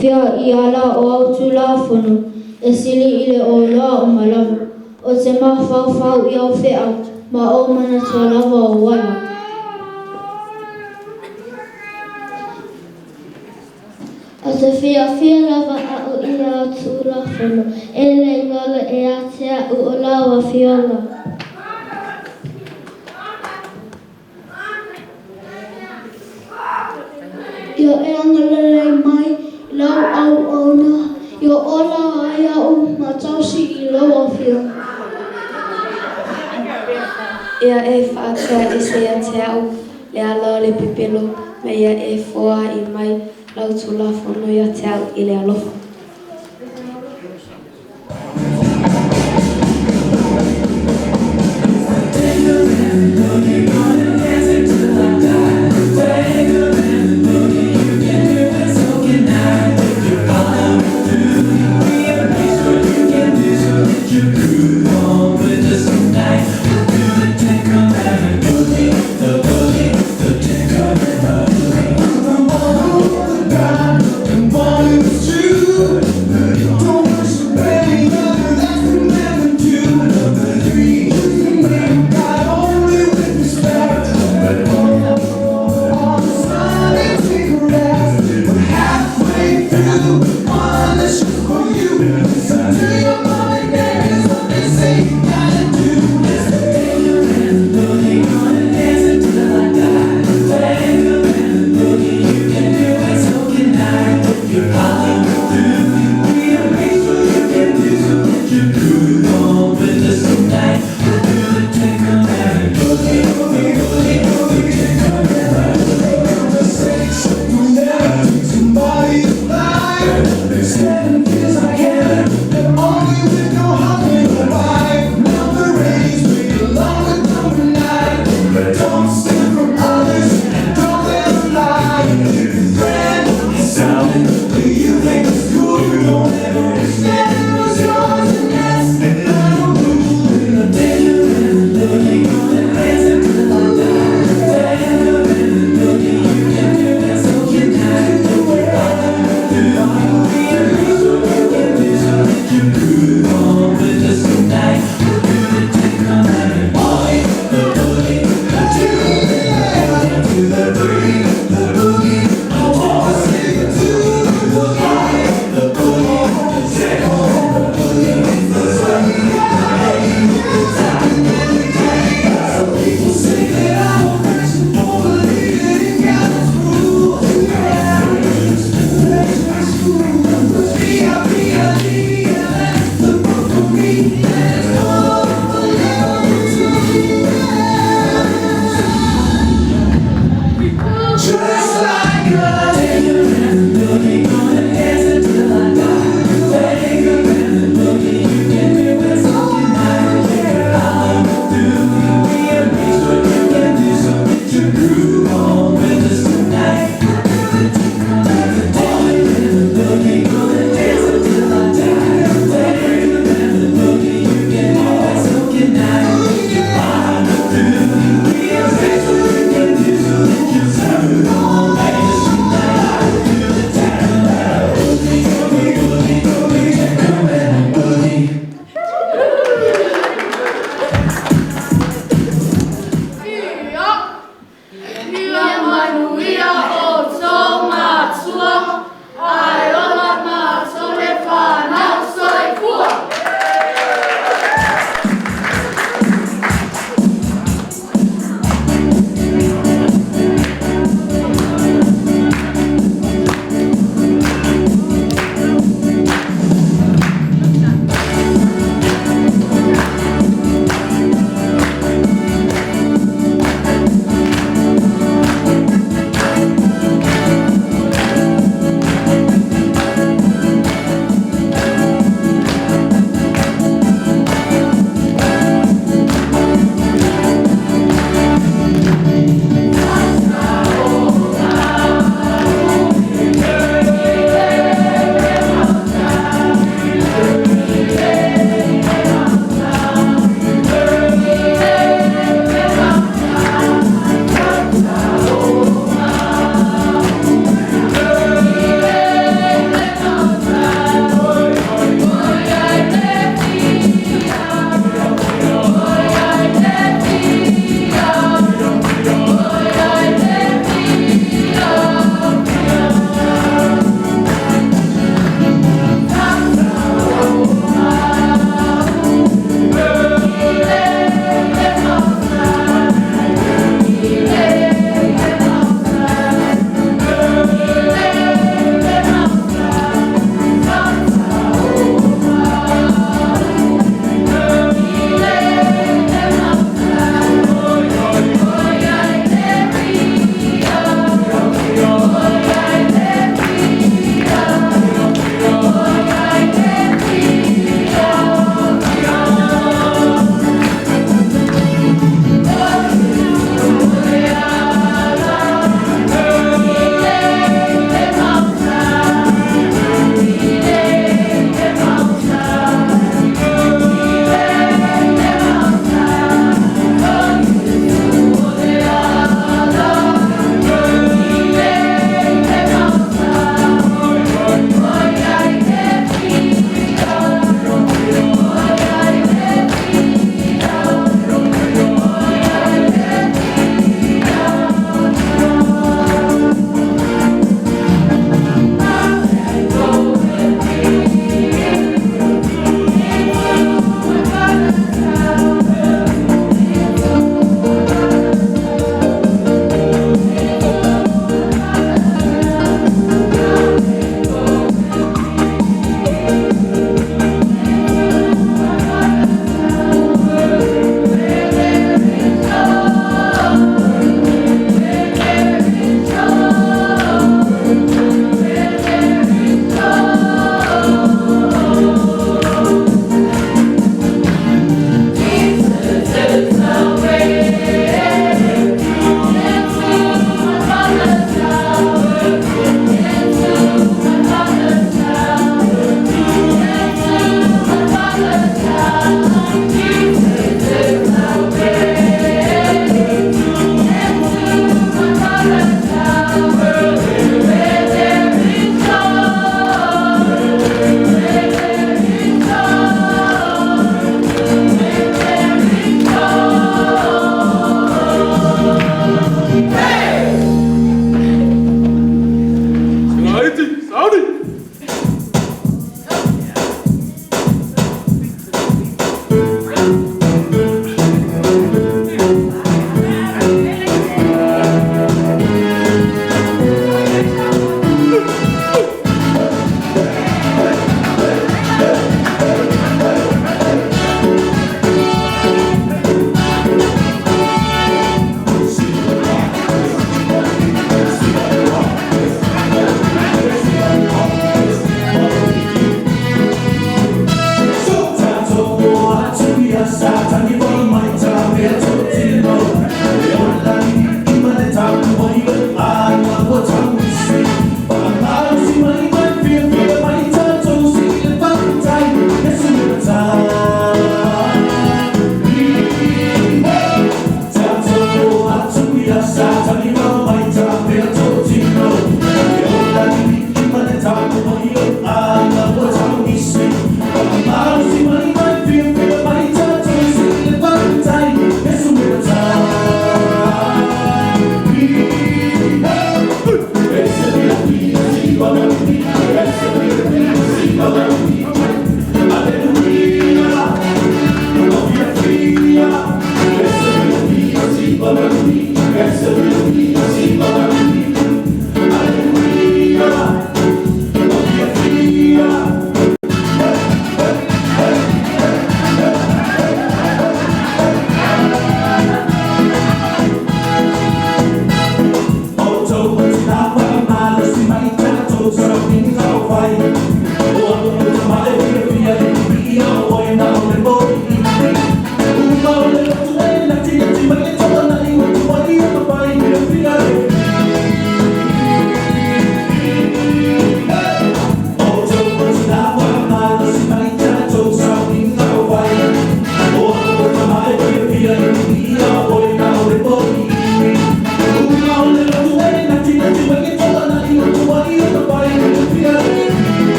Pia I ala o autu la fono, e sili I le o la o malawa, o te mawhauwhau I au whea, ma o mana tua lava o wala. A te whia lava a o I autu la fono, e le ngala e a te a o lawa whiola. Yo e angalele mai, lau au ona, yo ola ai au matausi I lau a whio. Ia e whaatea I se a te au, le ala le pipelo, me ia e whoa I mai, lau tula whono I a te au I le alofa.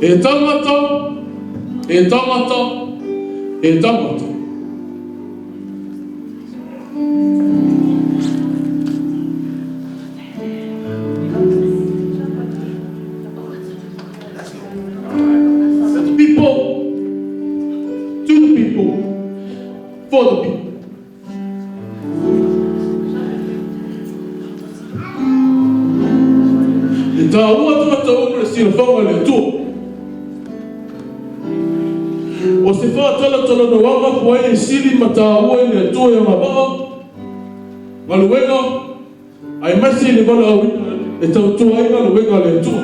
E tangata, e tangata, e tangata. The people, to the people, for the people. E tāua tangata o sila whanga le tua. O se whātala no wanga kuai e sili matāua i le tua e mawaa. Gāluega, ai masi ni wala awina e tau tua i Gāluega le tua.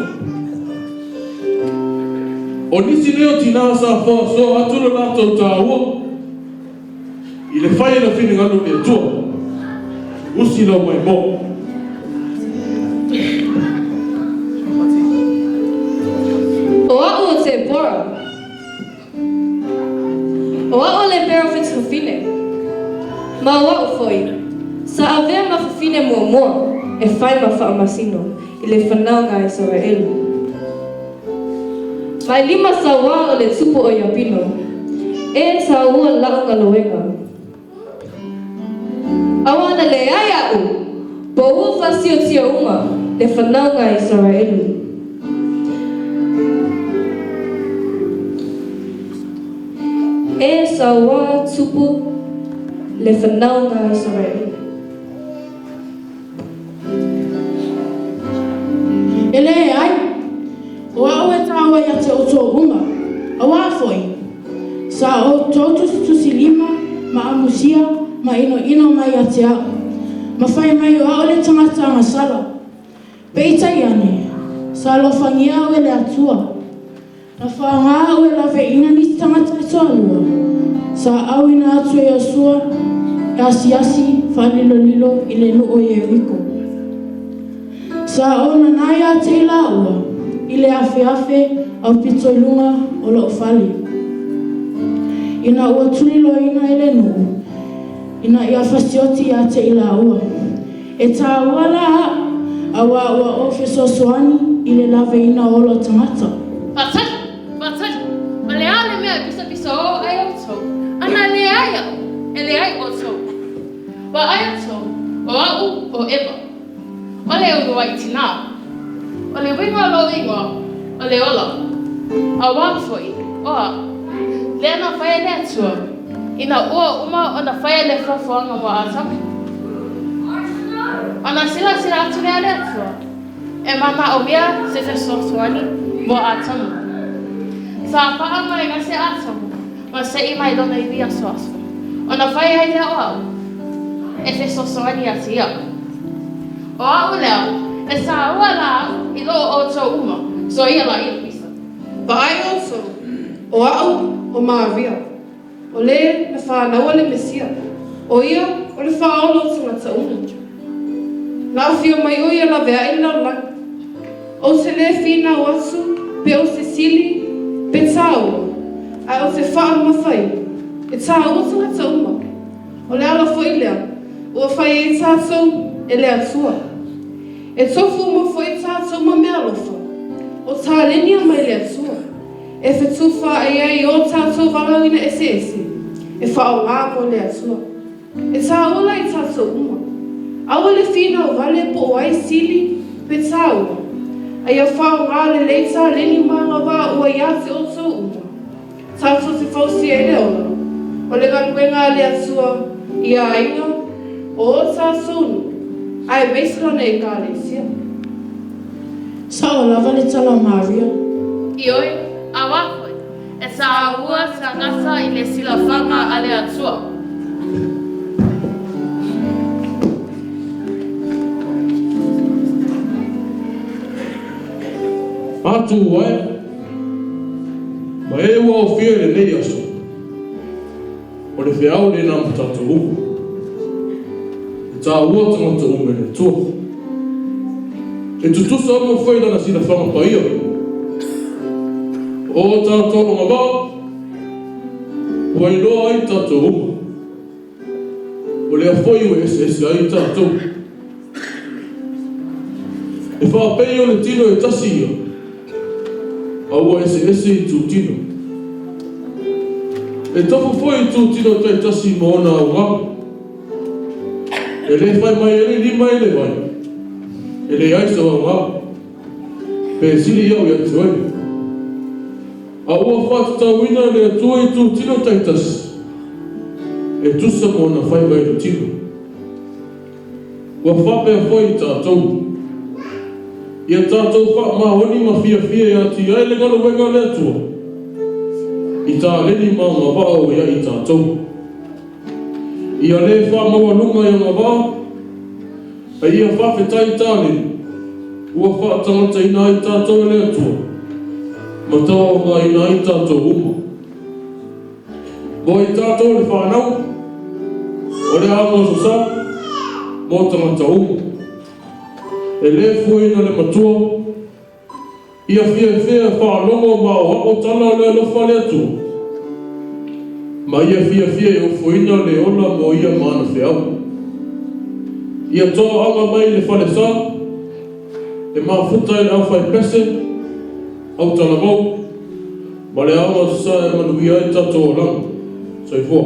O nisi leo tina sa wha so atula nātou tāua i le whai na whini nganu le tua. Usi lau mai mō. O au te pora. O au le pera whits hawhine. Ma o au foi. Sa avea ma hawhine mua mua e whai ma whaamasino i le whanaunga e Israelu. Mai lima sa wā o le tupu o Iapino. E sa ua lau Gāluega. Awana le ai au. Po ua whasio tia uma. le whanaunga Israelu. E sa wā tupu le whanaunga Israelu. Ele ai, o au e tāua ia te o tō unga, a wāwhoi. Sa o tō tusi lima, ma amusia, ma ino mai a te au. Ma whai mai o au le tangata ngasala. Peitai ane, sa lo whangia o ele atua. Na whaanga o e lawe ina ni tangata e toa lua. Sa au ina atu e asua, e asi whanilo i le nuo e wiko. Sa ona naya te la ua, i le afe au pito i lunga o lo whali. Ina ua tulilo ina i le nuu, ina i awhasioti a te ila ua. E tā ua la a ua ofeso soani i le lawe ina o lo tangata. Patari, ma le ale mea pisa o ai o tau. Ana le ai o tau. Wa ai o tau, o au o eba. O le uru ai tina. O le winga lo ingoa, o le ola. A wāwhoi, oa. Le ana whaia le atua. Ina ua uma o na whaia le whawhanga mo atami. Ana sila atu le ale atua. E mana o mea se te sotuani mo atami. Sa paa mai ngase atamu, ma se I mai dona I via soasu. O na whaia ai le oa. E te sotuani ati ia. O au lea, e sa ua la I lo o tō uma, so ia la I pisa. But I also, o au o Maria, o le na whānaua le Mesia, o ia o le whaolo tangata uma. Nā whio mai o ia la vea I lau lang. O se le whina o atu, pe o se sili, pe tāua, ai o se wha mawhai, e tāua tangata uma. O le ala whai lea, o whai e tātou, e le atua. E tofu mo foi tātou ma mea lofa. O tā linia mai le atua. E whetuwha ai o tātou walauina ese. E whao ngā mo le atua. E tā ola I tātou uma. Awa le whina o wale po o ai sili pe tāua. Ai a whao ngā le leita leni manga wā ua iate o tō uma. Tātou te whausi e le ola. O le Gāluega le atua I a inga o tātou nu. Ai meisirona e kālesia. Sa o lava le tala Maria. Ioi, a wāwhoi. E sa ua sa ngasa I le sila whanga a le atua. Atu wai, ma e ua o whia le nei aso. O le whiau le nā mutata uku. Tā ua tangata ume le tua. E tutusa ama whai dana sila whanga paia. O tātou ngā wā, ua I loa ai tātou uma. O lea whai ua ese ai tātou. E whapei o le tino e tasi ia. A ua ese I tū tino. E tapu whai tū tino tai tasi mo ona au ngā. E le whai mai ere lima ele vai. E le aisa wa ngā. Pe sili iau I atu ai. A ua whatu tauina le atua I tū tino taitas. E tusa mo na whai vai le tino. Ua whape a whai tātou. Ia tātou wha mahoni ma fia I ati ai le Gāluega le atua. I tā leni ma ngā wao ia I tātou. Ia le wha maua lunga I ngā wā, a ia whawhetai tāne, ua wha tangata ina I tātou e le atua, ma tawa ngā ina I tātou uma. Mo I tātou le whanau, o le amo sasa, mo tangata uma. E le fuina le matua, ia whia whanongo ma o tala le alofa le atua. Ma ia whia I o fuina le ola mo ia mana whiau. Ia toa anga mai le whale sā, e Mafutaga le awhai pese, au tala mau, ma le anga sā e manuia I tātou o langa. Sai fua.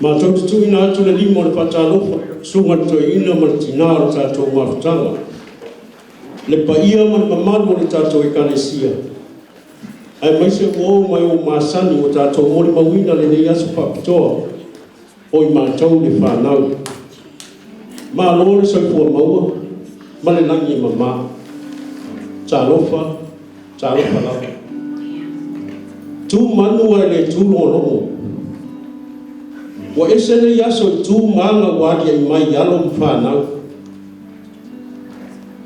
Mātou te tui nā tuna limo le patalofa, sunga te toi ina ma le tina o tātou Mafutaga. Le pa ia ma le mamalu o le tātou ekalesia. Ai maise o mai o māsani o tātou mori mawina le nei aso whapitoa o I mātou le whanau. Mā lo le saifua maua, ma le langi e mamā. Tālofa lau. Tū manu ai le tūlo lomo. Wa esene yaso tu manga wadi ai mai yalo mfanau.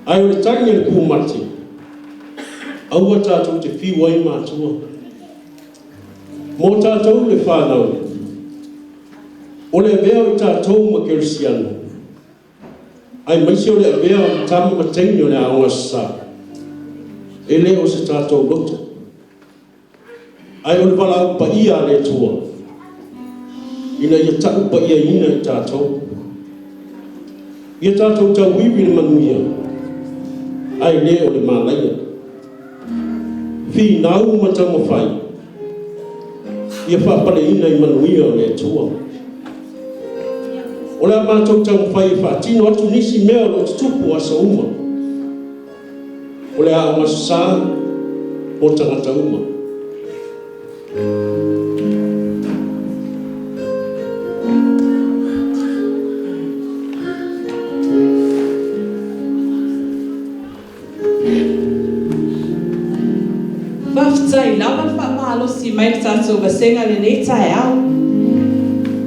Ai o tangi le kumati. Au tātou te whiwa I Mātua. Mō tātou le whanau. O le vea o tātou ma kerisiano. Ai maisi o le vea o tamu ma tengi o le aonga sa. E le o se tātou loto. Ai o le walau pa ia le tua. Ina ia taku pa ia ina I tātou. Ia tātou tau wiwi le manuia. Ai le o le mālaia. Fi nau ma tau mawhai. Ia whapale ina I manuia o le tua. O le mātou tau mawhai whatino atu nisi mea o te tupu asa uma. O le a masā o tangata uma. Whaftai lawan whamalo si mai tātou wasenga le nei tae au.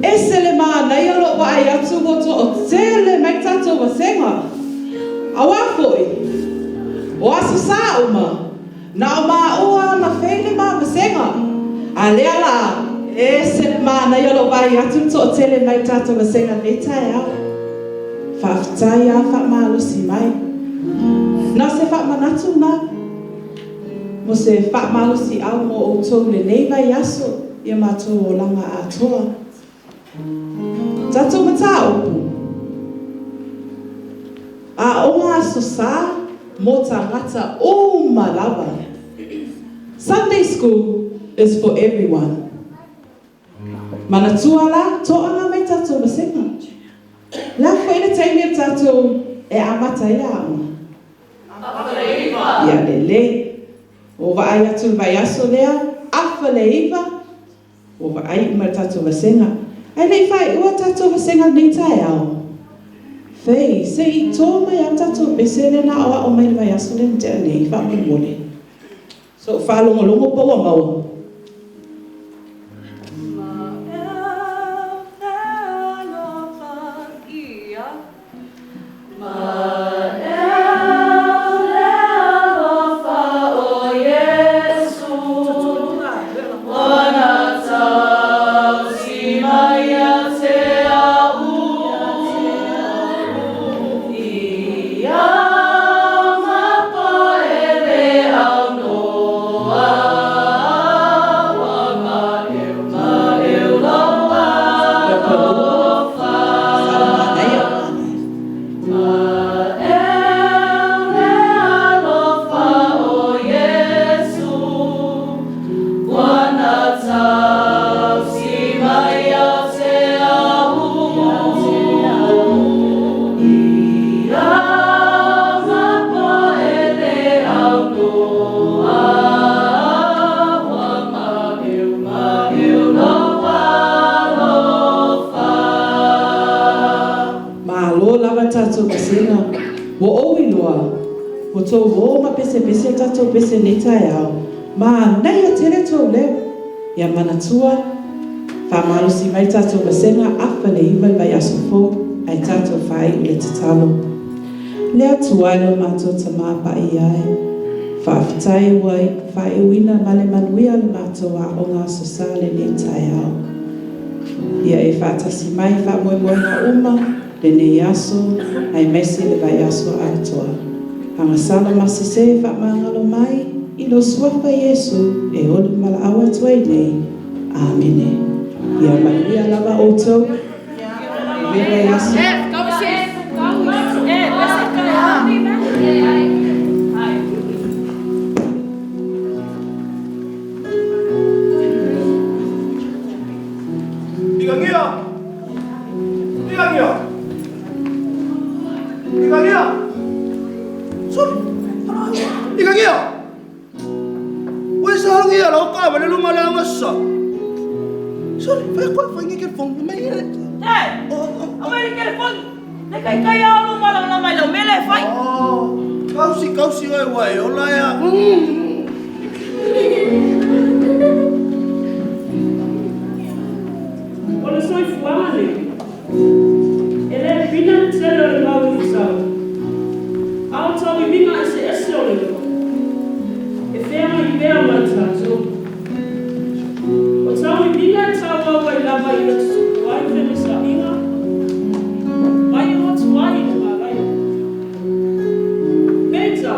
E se le mā nei alo wa ai atu mo to tele mai tato wa senga. Awa foi. O asu sa uma. Na ma ua ma fele ma senga. Ale ala e se ma nei alo wa ai atu to tele mai tato wa senga neta ya. Faftai ya fa ma lo si mai. Na se fa manatu na. Mo se fa ma lo si au mo o to le nei vai aso. Ia mātua o langa atoa. Tato mata opu. A onga aso sa, mo tangata o malava. Sunday school is for everyone. Manatua la, toanga mai tato masenga. La fo ina taimia tato e amata ia ama. Ia lele. O va ai atu vai aso lea, afa leiva. O va ai ma tato vasenga. Ai nei fai ua tato vasenga nei tai au. Fei, se I tō mai a tato besele na awa o mai vai aso le ntea nei, wha mai mole. So wha longo paua maua. So wo ma pese tato pese neta yao. Ma na ia tere tō leo. Ia manatua. Wha maru si mai tato masenga afa le iwai vai aso fō. Ai tato whai ule te talo. Lea tuailo mātou tamā pa I ai. Wha awhitai wai. Wha e wina male manuia le mātou a o ngā sosale neta yao. Ia e whaatasi mai wha moe ngā uma. Le ne aso. Ai mesi le vai aso atoa. Anga sala masise wha mangalo mai, I lo suafa Yesu, e olu mala awa tuai nei. Amene. Ia maria lava outou. Viva Yesu. Kausi oi wai, ola ya. Ola soi fuane. Ele pina tselo le mau fisau. Au tau I minga ese ole. E fea I bea matatu. O tau I minga tau wai lava I le tsuku ai fene sa inga. Mai o atu ai I malai. Beta.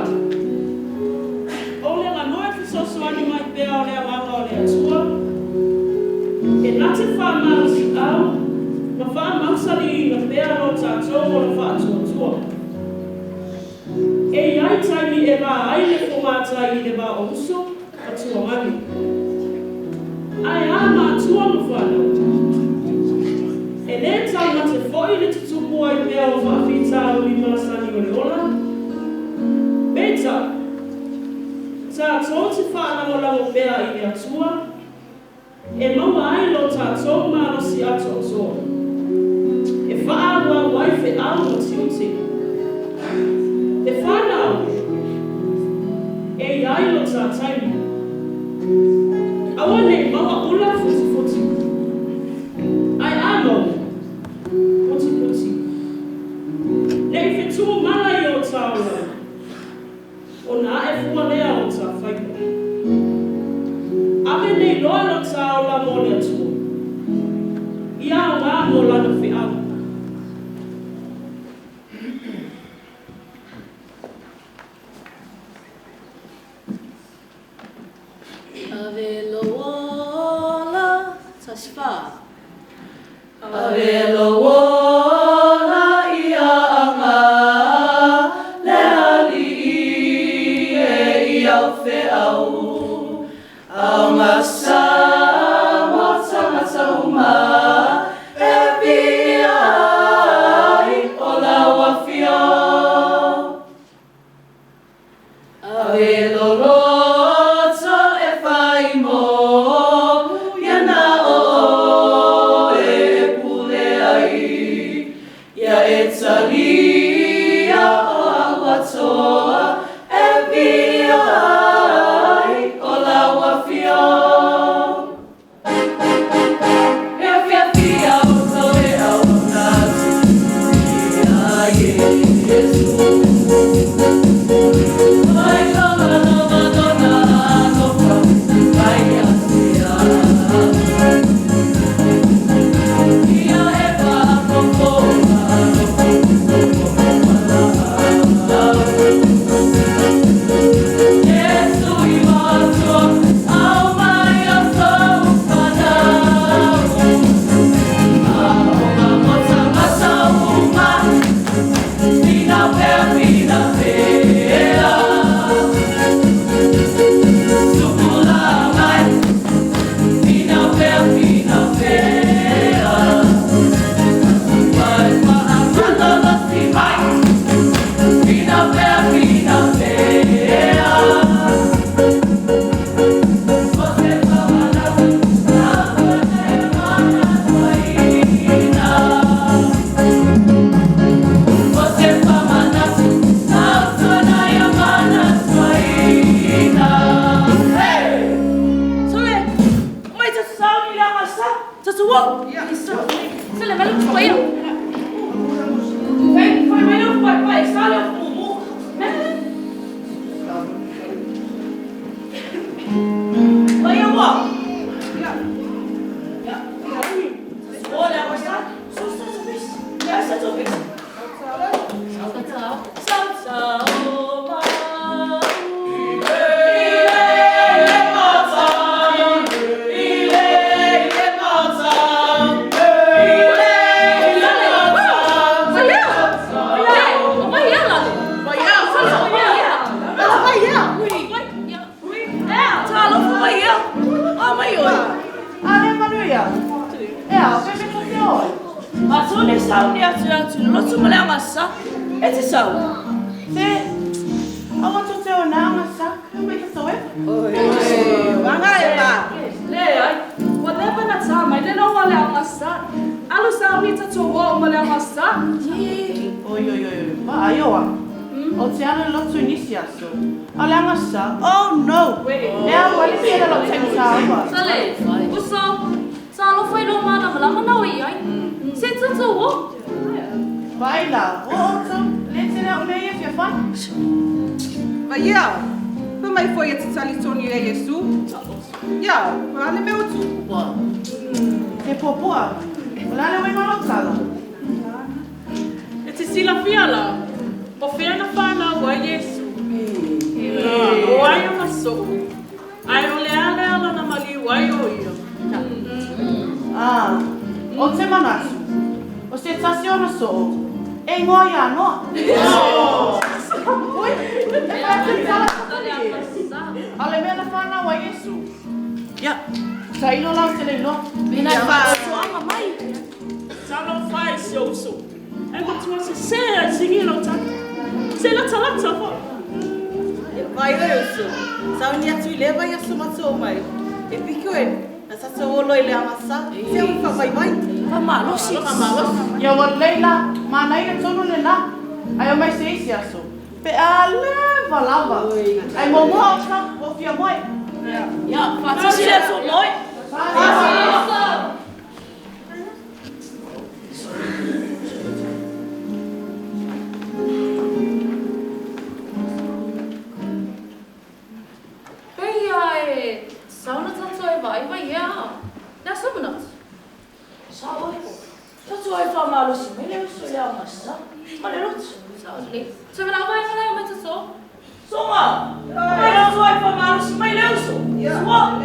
Ole la noe fisosuani mai bea ole amanga ole atua. E nate wha mau si au. Ma wha mausari I na bea no tātou o na wha atua. E ai taimi e wā ai le whomātai I le wā o uso atua mani. Ai a mātua ma whanau. E le tau na te whoi le tutupu ai bea o whaafitau I māsani o le ola. Beta, tātou te whaanangolango bea I le atua. E maua ai lo tātou mālo si ato toa. E whaarua waife au o tiuti. E whanau. E iai lo tātaimi. Awa nei maua ula futi. Ai amo. tu mai o taula. O na e fua lea o ta whaipa. Ame nei loa lo taula mo le atua. Ia o ngā mo lana whiau. Ave loa tashfa. Ave loa ia anga le ali e ia wheau. Au ngā sa mo tangata uma e pia ai o la wafio. Ave loa Sauli. Se minä vain olen metsässä so. Soma. Ai on soi pa malu si mai leuso. Soma.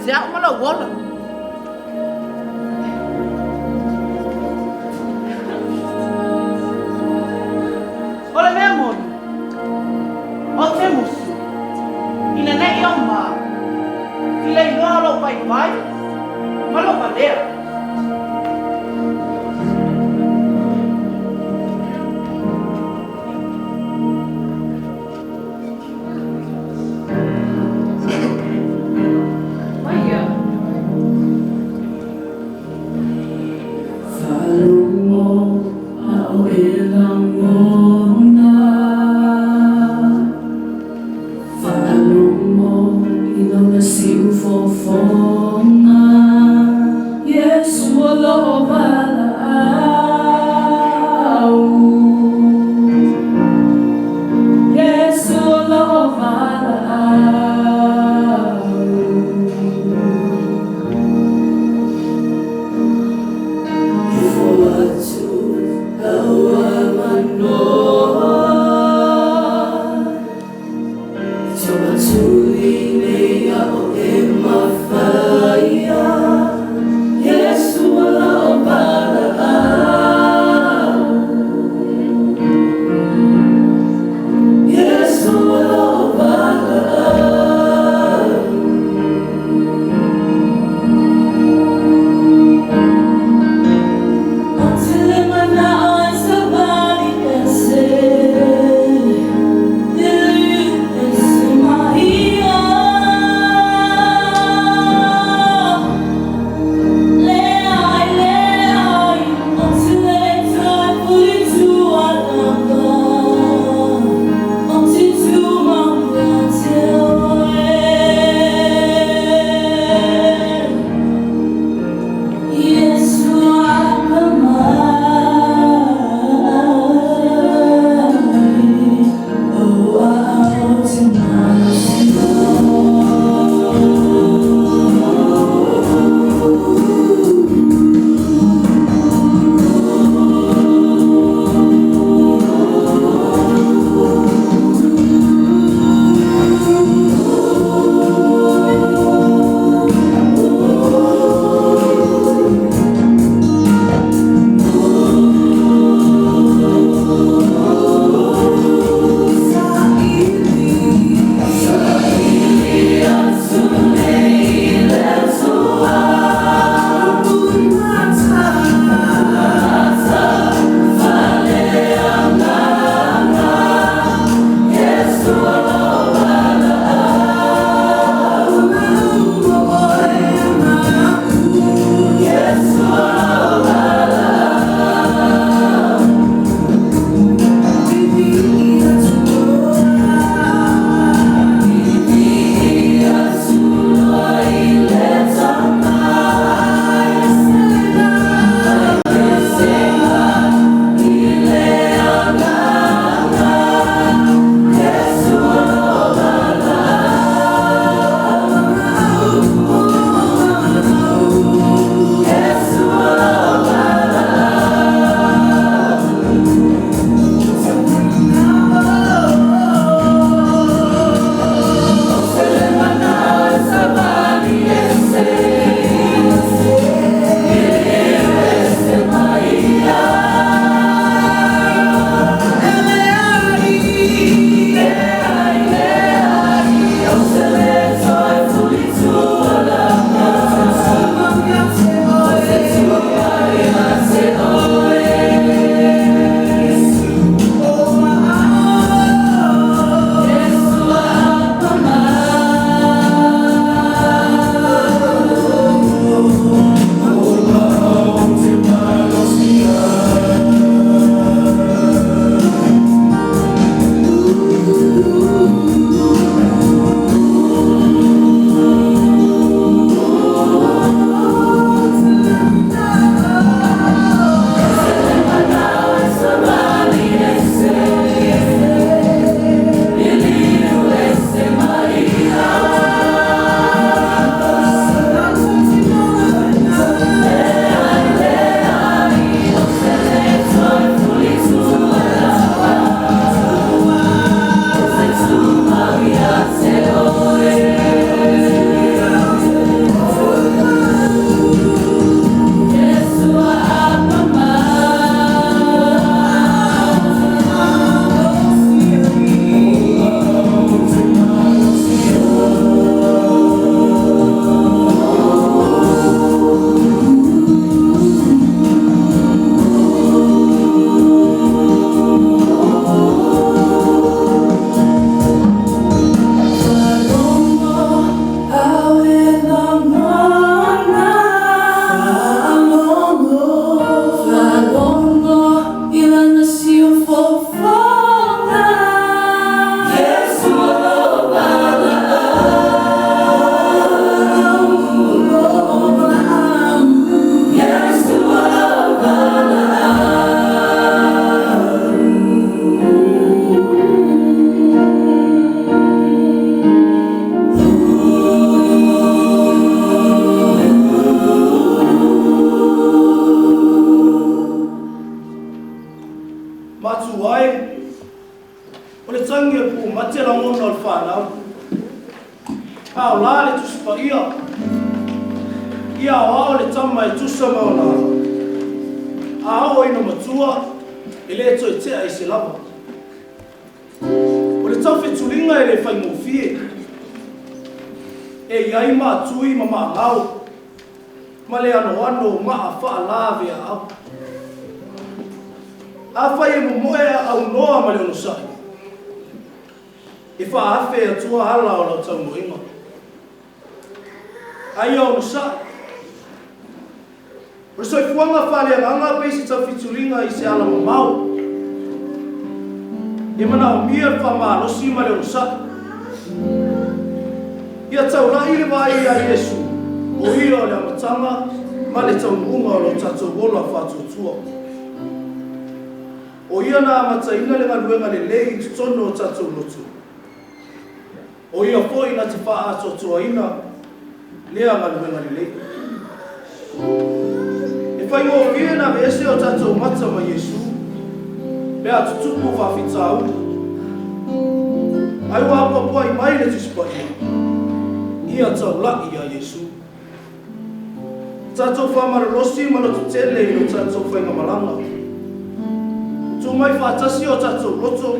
Saya malah wala. Oleh memon, otemos. Ina ne yoma. Kila ino lo pai pai, malo padea. Until I'm not on matu ai. O le tangi e pu mate la ngona o le whanau. Ao la le tusipa ia. Ia o le tama e tusa maona. A o ino matua, e le to e tea i se lava. O le tau whetulinga e le whai mōwhie. E iai mātui ma ngau. Ma le ano maa wha lawe a au. A whai e momoe au noa ma le ono sai. E wha awhi atua hala o lau tau moinga. Ai ono sai. O le soifuanga whale anga peisi tau whitulinga i se ala mau. E mana o mia whamalosi ma le ono sai. Ia tau lai le vai a Yesu. O ia o le amatanga, ma le tau unga o lo tatou golo a whatutua. O ia na amataina le Gāluega le lei tutono o tatou lotu. O ia foi na te wha atotua ina, lea Gāluega le lei. E whai ngō whie na vese o tatou mata ma Yesu, lea tutupu whawhitau. Ai wā pua i mai le tusipa ia tau laki a Yesu. Tatou whamarolosi ma lotu tele i o tatou whainga malanga. Tu mai whatasi o tatou loto,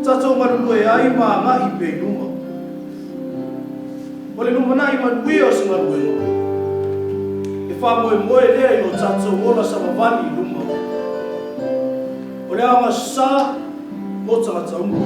tatou marulu e ai ma ngai pe numa. O le numa nai manui o singa ruenga. E whamoe moe lea i o tatou ola sa mawani i numa. O le anga sa mo tangata umu.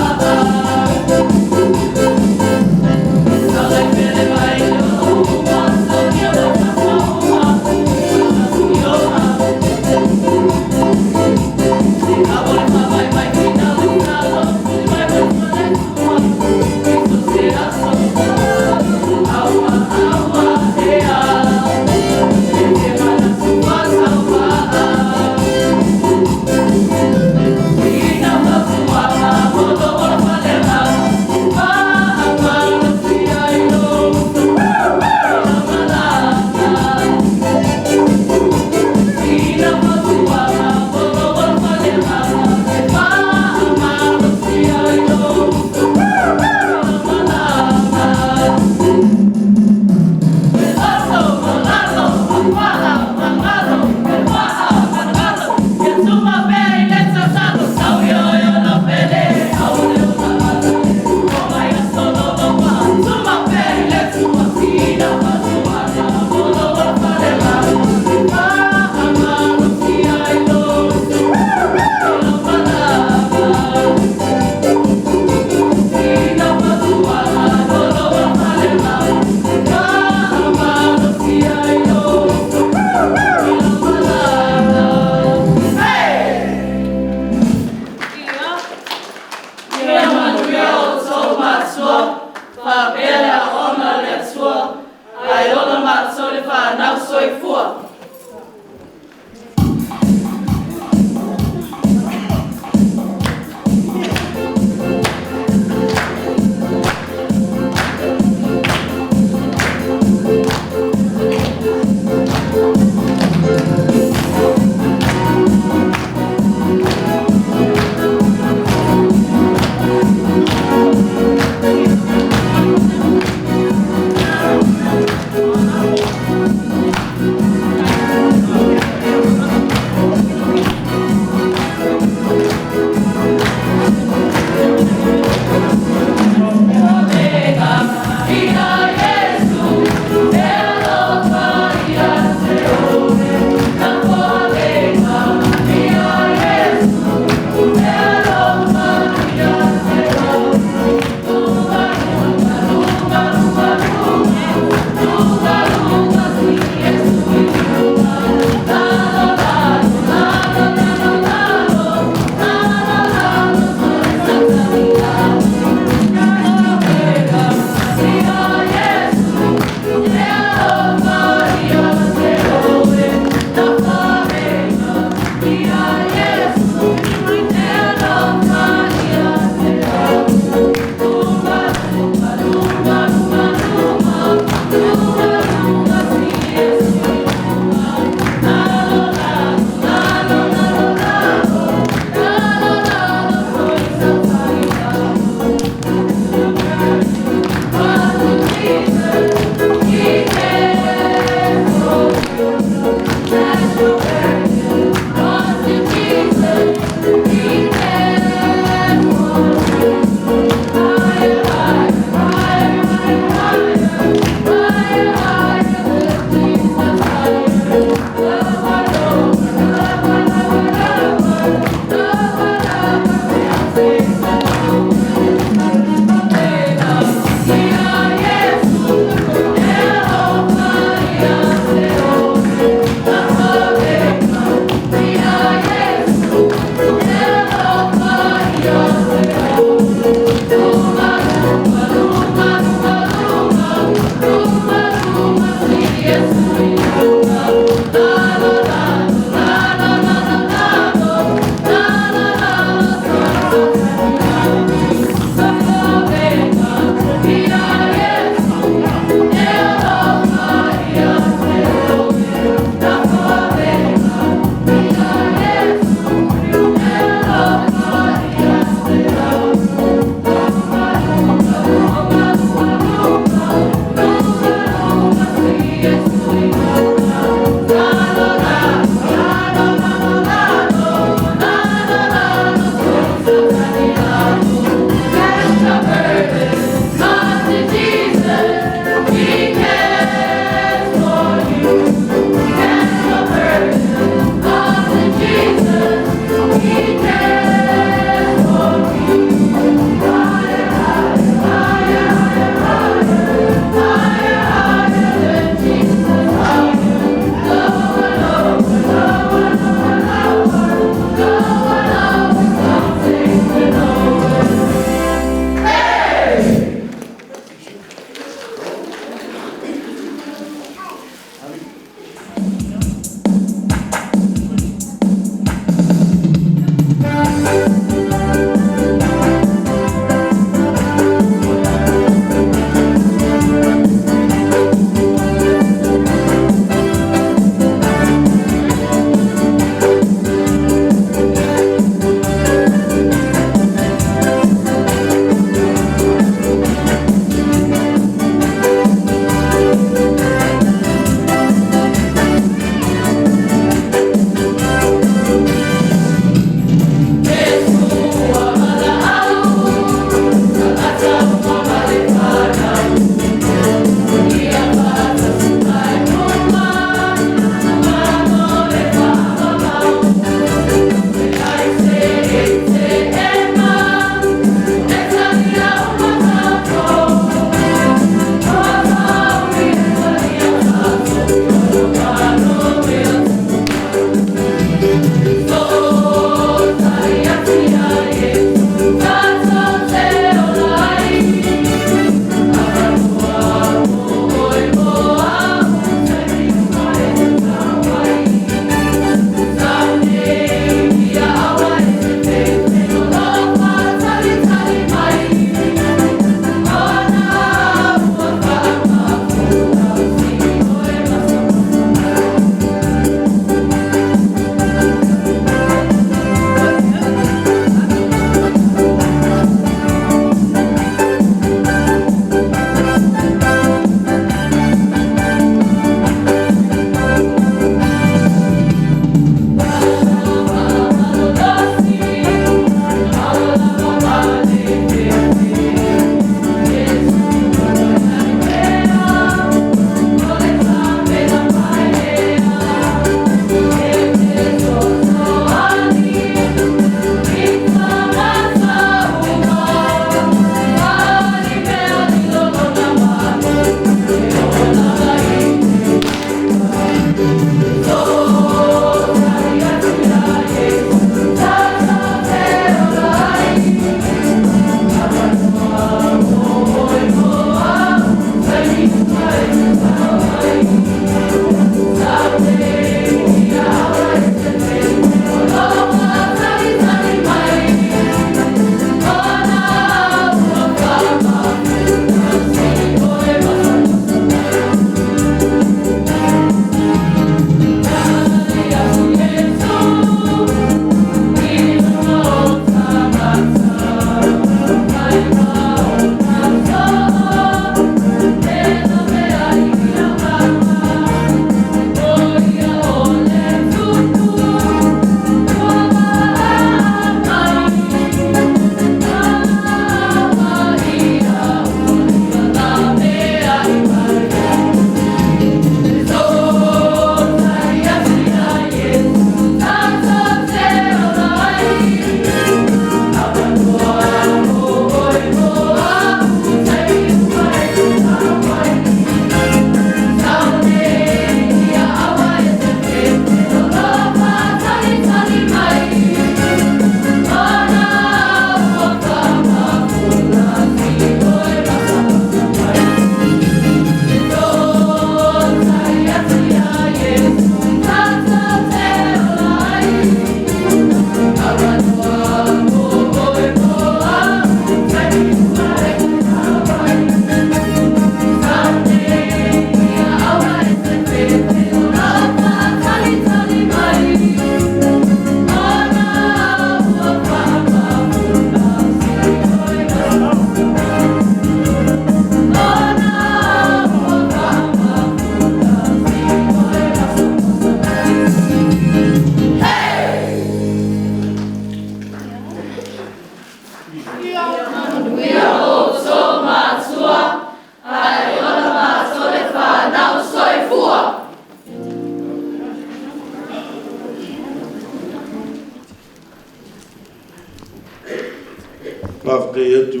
Mafutaga atu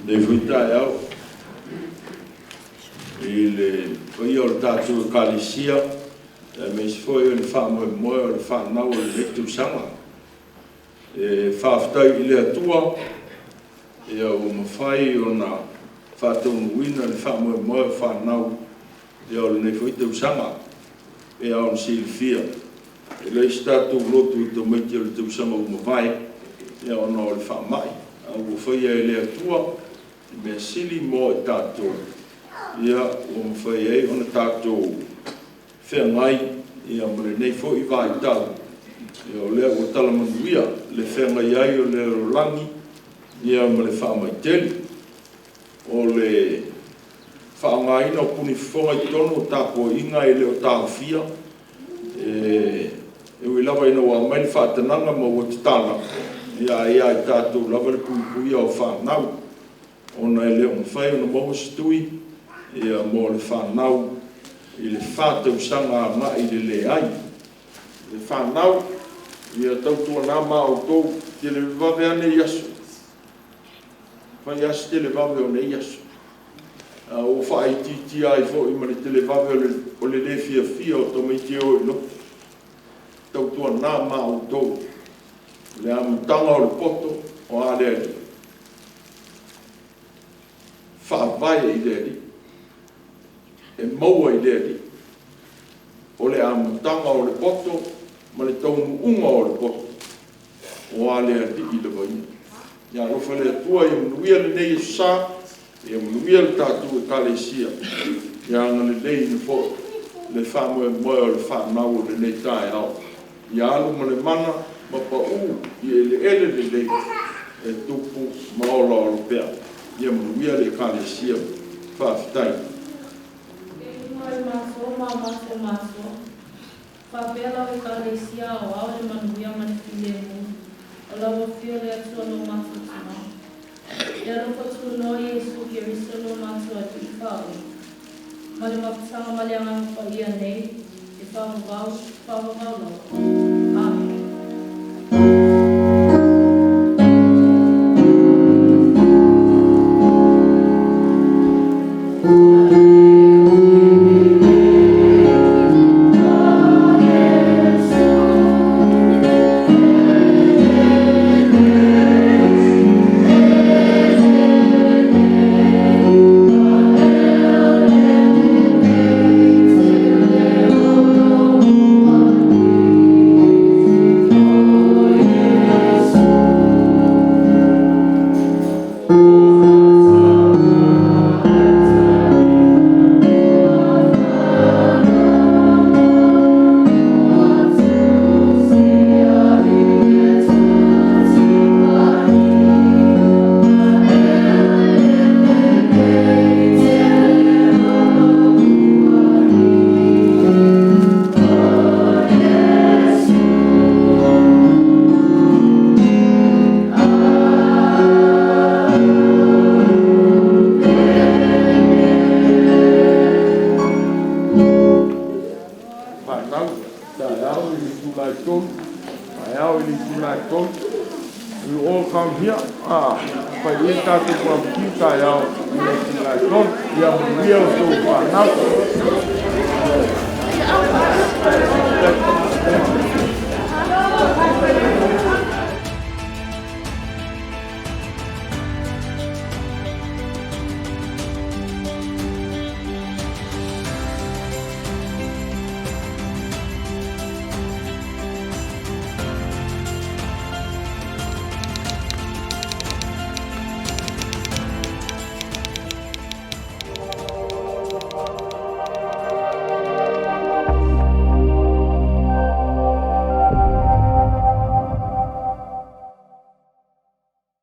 le fuitai au. I le whai o le tātou kālesia, me si foi o le whaamoemoe o le whanau o le letu sanga. Whaafutai I le atua, e au mawhai o na whātaunuina le whaamoemoe o whanau, e au le nefoi tau sanga, e au silfia. E le tātou lotu I Tamaiti o le tau sanga o mawhai, e au na o le whaamai. Au whai e le atua, me sili mo e tātou. Ia o mwhai ei ona tātou whengai ia mre nei fo I vai tau. Ia o lea o talamanuia le whengai ai o le rolangi ia mre whaamaiteli. O le whaangaina o puni whonga I tono o tāpo inga I le o tāwhia. E ui lawa ina wa mai whaatananga ma o te tāna. Ia I tātou lawa le pui o whanau. Ona e leo mwhai ona mahu situi. Ia mo le whanau I le whātau sanga ngā I le ai. Le whanau, ia tautua nā mā o tōu, te le wawe ane iasu. Whai asu te le wawe o ne iasu. O whai titi ai fo I mare te le wawe o le le fia o Tamaiti o ilo. Tautua nā mā o tōu. Le amutanga o le poto o a le ali. Whaavai I le ali. E maua I le ali. O le amutanga o le poto, ma le taunu unga o le poto. O a le ali I le vaina. Ia rofa le atua I mnuia le nei sa, I mnuia le tātou e kālesia. Ia anga le nei ni fo, le whamoe moe o le whanau o le nei tae au. Ia alu ma le mana, ma pa u, I ele le nei, e tupu maola o le pea. Ia mnuia le kālesia, whaafitai. Mātua. Whapela o kālesia o au le manuia mani while mu. O lawa whio le atua no mātua tana. Ia roko tu no Iesu ki riso no mātua tu I whao. Ma le mafutaga ma le anganga ia nei, e whawawau lawa. Amen. tolu. Ai au ili tila tolu. We all come here. Pai e tātou kwa kita iau ili tila tolu. Ia muria o tō whanau.